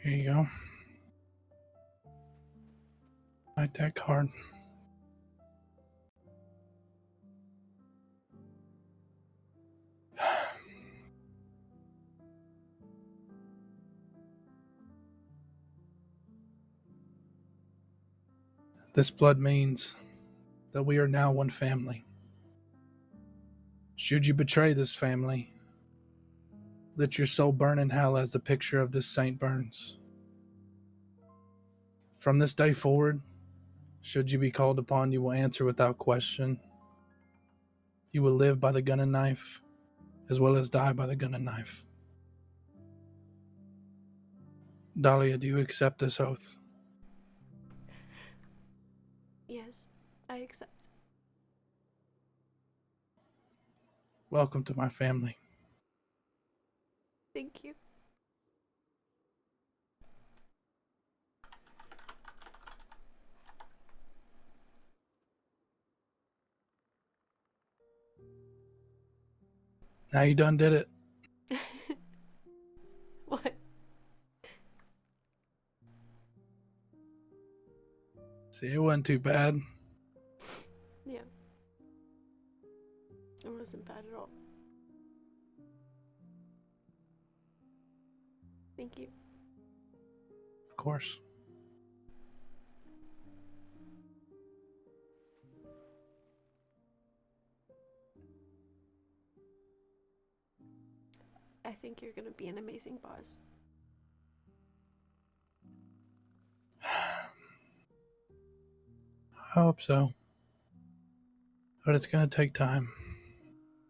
Here you go. Write that card. This blood means that we are now one family. Should you betray this family, let your soul burn in hell as the picture of this saint burns. From this day forward, should you be called upon, you will answer without question. You will live by the gun and knife, as well as die by the gun and knife. Dahlia, do you accept this oath? Yes, I accept. Welcome to my family. Thank you. Now you done did it. What? See, it wasn't too bad. Yeah. It wasn't bad at all. Thank you. Of course. I think you're gonna be an amazing boss. I hope so. But it's gonna take time.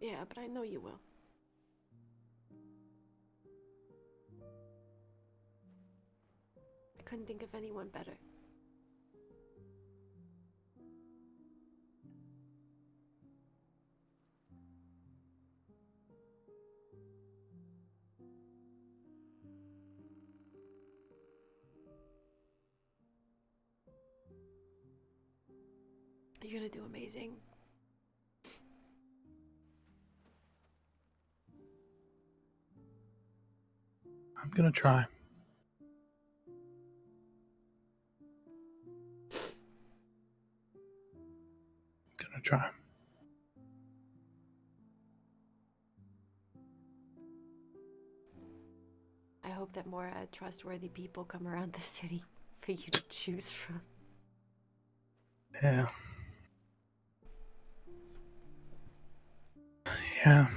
Yeah, but I know you will. I couldn't think of anyone better. You're gonna do amazing. I'm gonna try. Gonna try. I hope that more trustworthy people come around the city for you to choose from. Yeah. Yeah.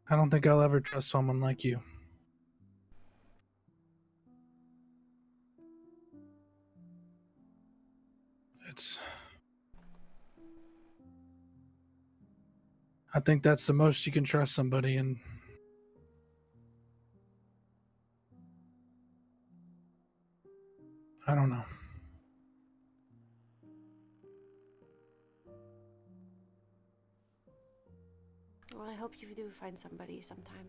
I don't think I'll ever trust someone like you. it's. I think that's the most you can trust somebody, and I don't know. Well, I hope you do find somebody sometime.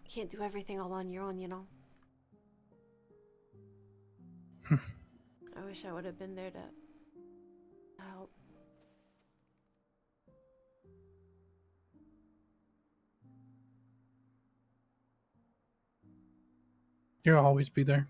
You can't do everything all on your own, you know? I wish I would have been there to help. You'll always be there.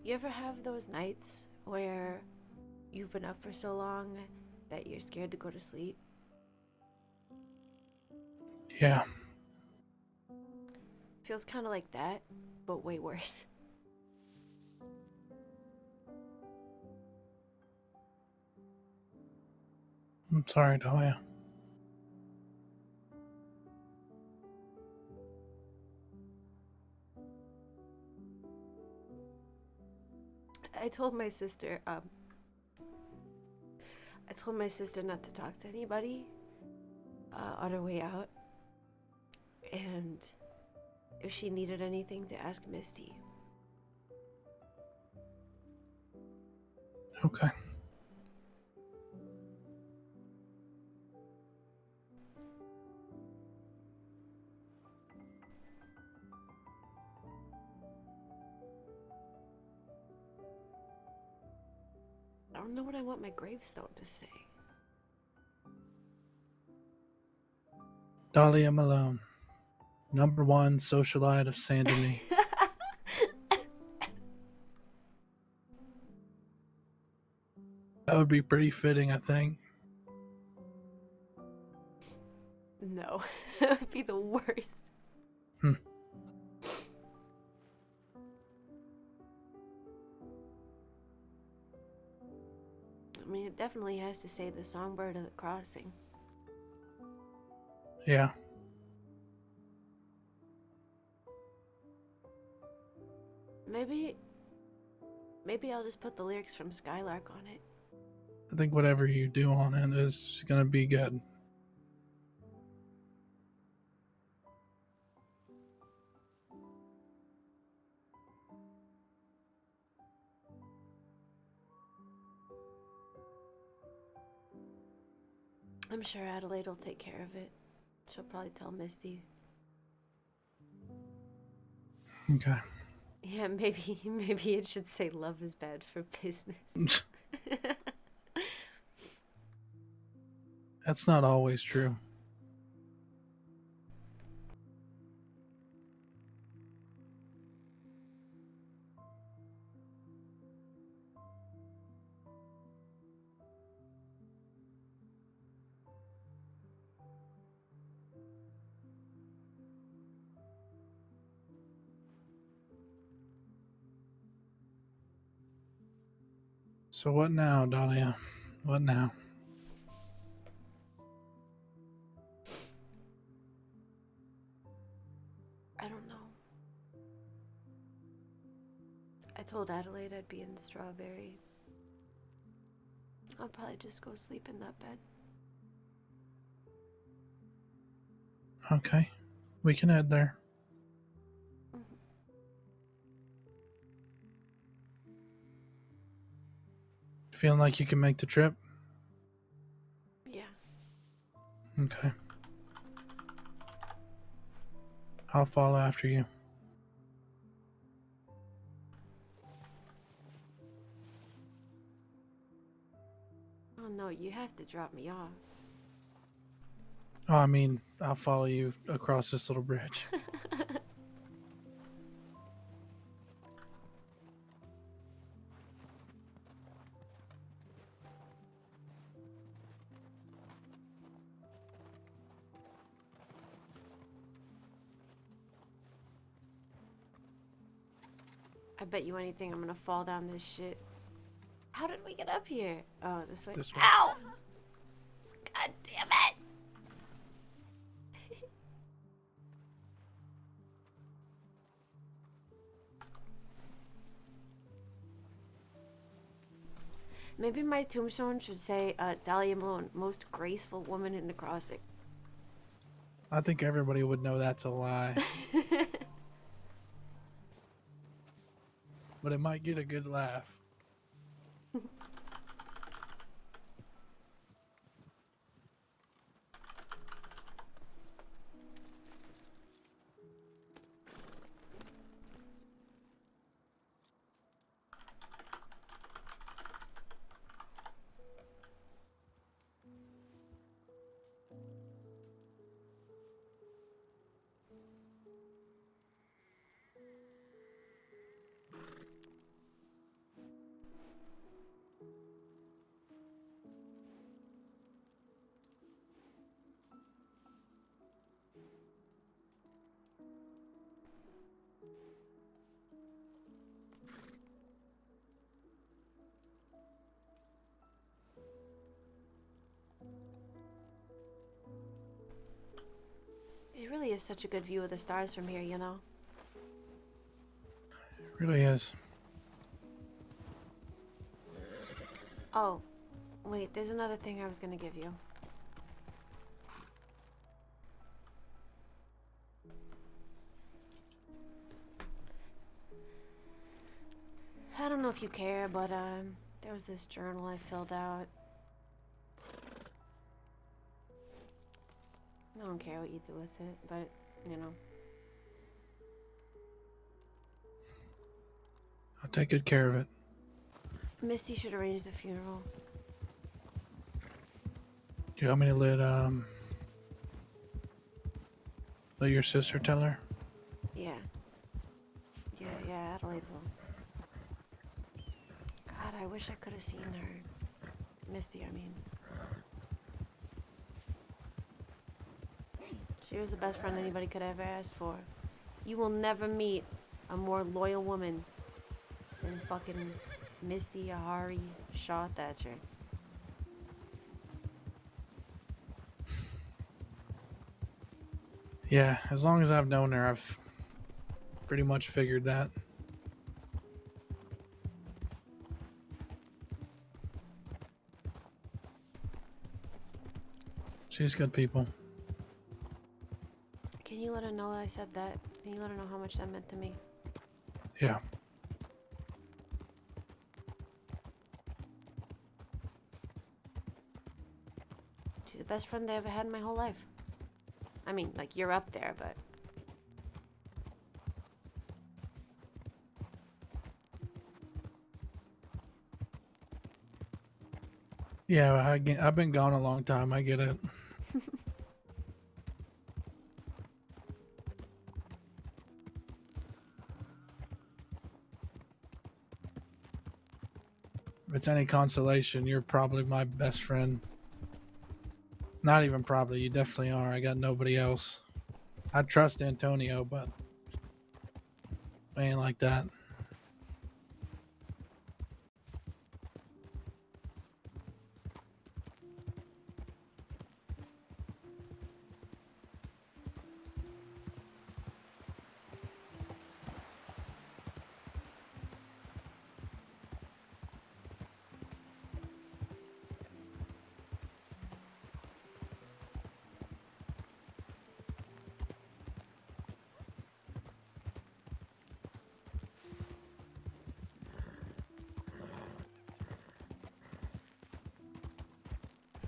You ever have those nights where you've been up for so long that you're scared to go to sleep? Yeah. Feels kind of like that, but way worse. I'm sorry, Dahlia. I told my sister not to talk to anybody on her way out, and if she needed anything, to ask Misty. Okay. I don't know what I want my gravestone to say. Dahlia Malone, #1 socialite of Saint Denis. That would be pretty fitting, I think. No, that would be the worst. I mean, it definitely has to say the songbird of the crossing. Yeah. Maybe I'll just put the lyrics from Skylark on it. I think whatever you do on it is going to be good. I'm sure Adelaide will take care of it. She'll probably tell Misty. Okay. Yeah, maybe it should say love is bad for business. That's not always true. So what now, Dahlia? What now? I don't know. I told Adelaide I'd be in Strawberry. I'll probably just go sleep in that bed. Okay. We can head there. Feeling like you can make the trip? Yeah. Okay. I'll follow after you. Oh no, you have to drop me off. Oh, I mean, I'll follow you across this little bridge. I bet you anything I'm gonna fall down this shit. How did we get up here? Oh, this way. This way. Ow! God damn it! Maybe my tombstone should say, Dahlia Malone, most graceful woman in the crossing. I think everybody would know that's a lie. But it might get a good laugh. It really is such a good view of the stars from here, you know? It really is. Oh, wait, there's another thing I was gonna give you. I don't know if you care, but there was this journal I filled out. I don't care what you do with it, but, you know. I'll take good care of it. Misty should arrange the funeral. Do you want me to let your sister tell her? Yeah. Yeah, Adelaide will. God, I wish I could have seen her. Misty, I mean. She was the best friend anybody could ever ask for. You will never meet a more loyal woman than fucking Misty Ahari Shaw Thatcher. Yeah, as long as I've known her, I've pretty much figured that. She's good people. Can you let her know I said that? Can you let her know how much that meant to me? Yeah. She's the best friend I ever had in my whole life. I mean, like, you're up there, but... Yeah, I've been gone a long time. I get it. If it's any consolation, you're probably my best friend. Not even probably, you definitely are. I got nobody else. I trust Antonio, but I ain't like that.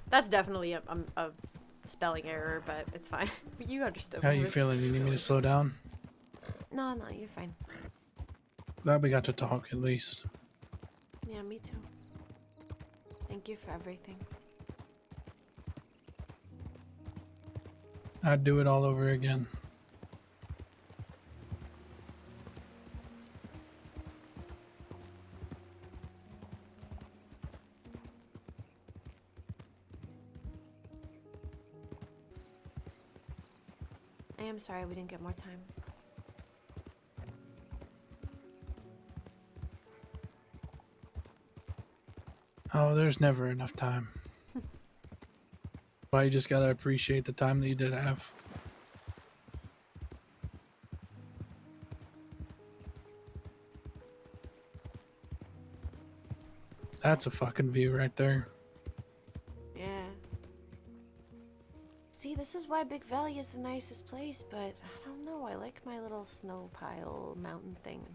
That's definitely a spelling error, but it's fine. You understood. How you feeling? You need me to slow down? No, you're fine. Glad we got to talk, at least. Yeah, me too. Thank you for everything. I'd do it all over again. I am sorry we didn't get more time. Oh, there's never enough time. Why you just gotta appreciate the time that you did have. That's a fucking view right there. Yeah. See, this is why Big Valley is the nicest place, but I don't know. I like my little snow pile mountain thing.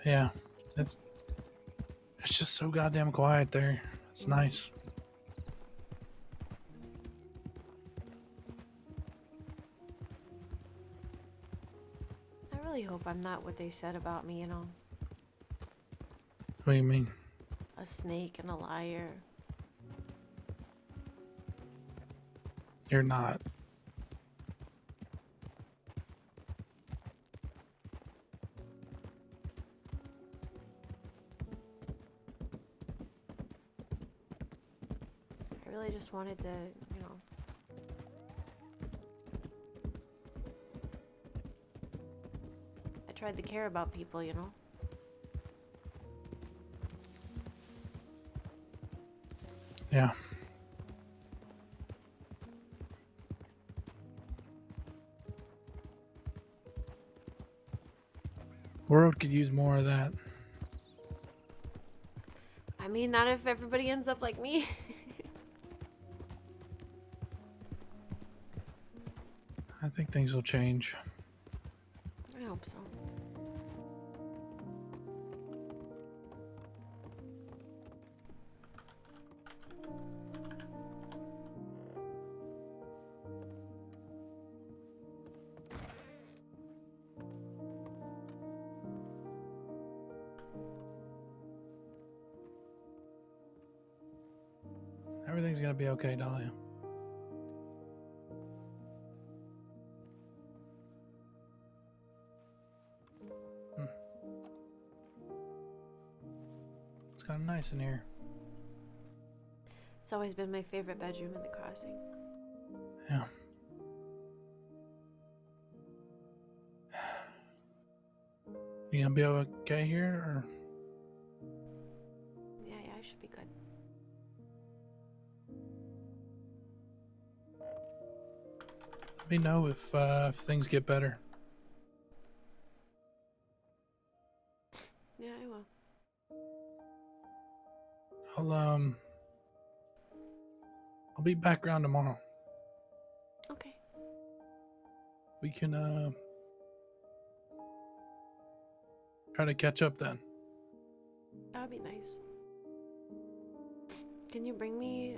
Yeah, it's just so goddamn quiet there. It's nice. I really hope I'm not what they said about me, you know? What do you mean? A snake and a liar. You're not. I really just wanted to, you know. I tried to care about people, you know? Yeah. World could use more of that. I mean, not if everybody ends up like me. I think things will change. I hope so. Everything's gonna be okay, Dahlia. It's kind of nice in here. It's always been my favorite bedroom in the crossing. Yeah. You gonna be okay here, or? Yeah, I should be good. Let me know if things get better. Yeah, I will. I'll be back around tomorrow. Okay. We can try to catch up then. That would be nice. Can you bring me,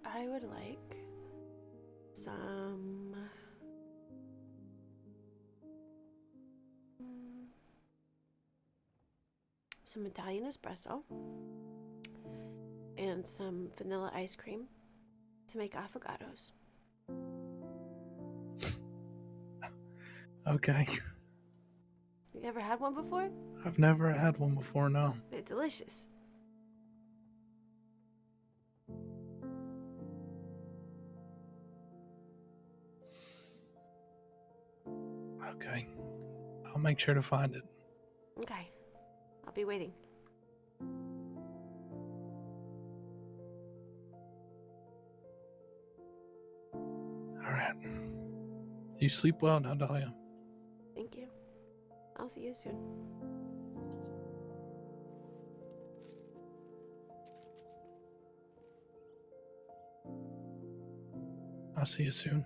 I would like some Italian espresso and some vanilla ice cream to make affogatos. Okay. You ever had one before? I've never had one before, no. They're delicious. Okay. I'll make sure to find it. Okay. I'll be waiting. All right. You sleep well now, Dahlia. Thank you. I'll see you soon. I'll see you soon.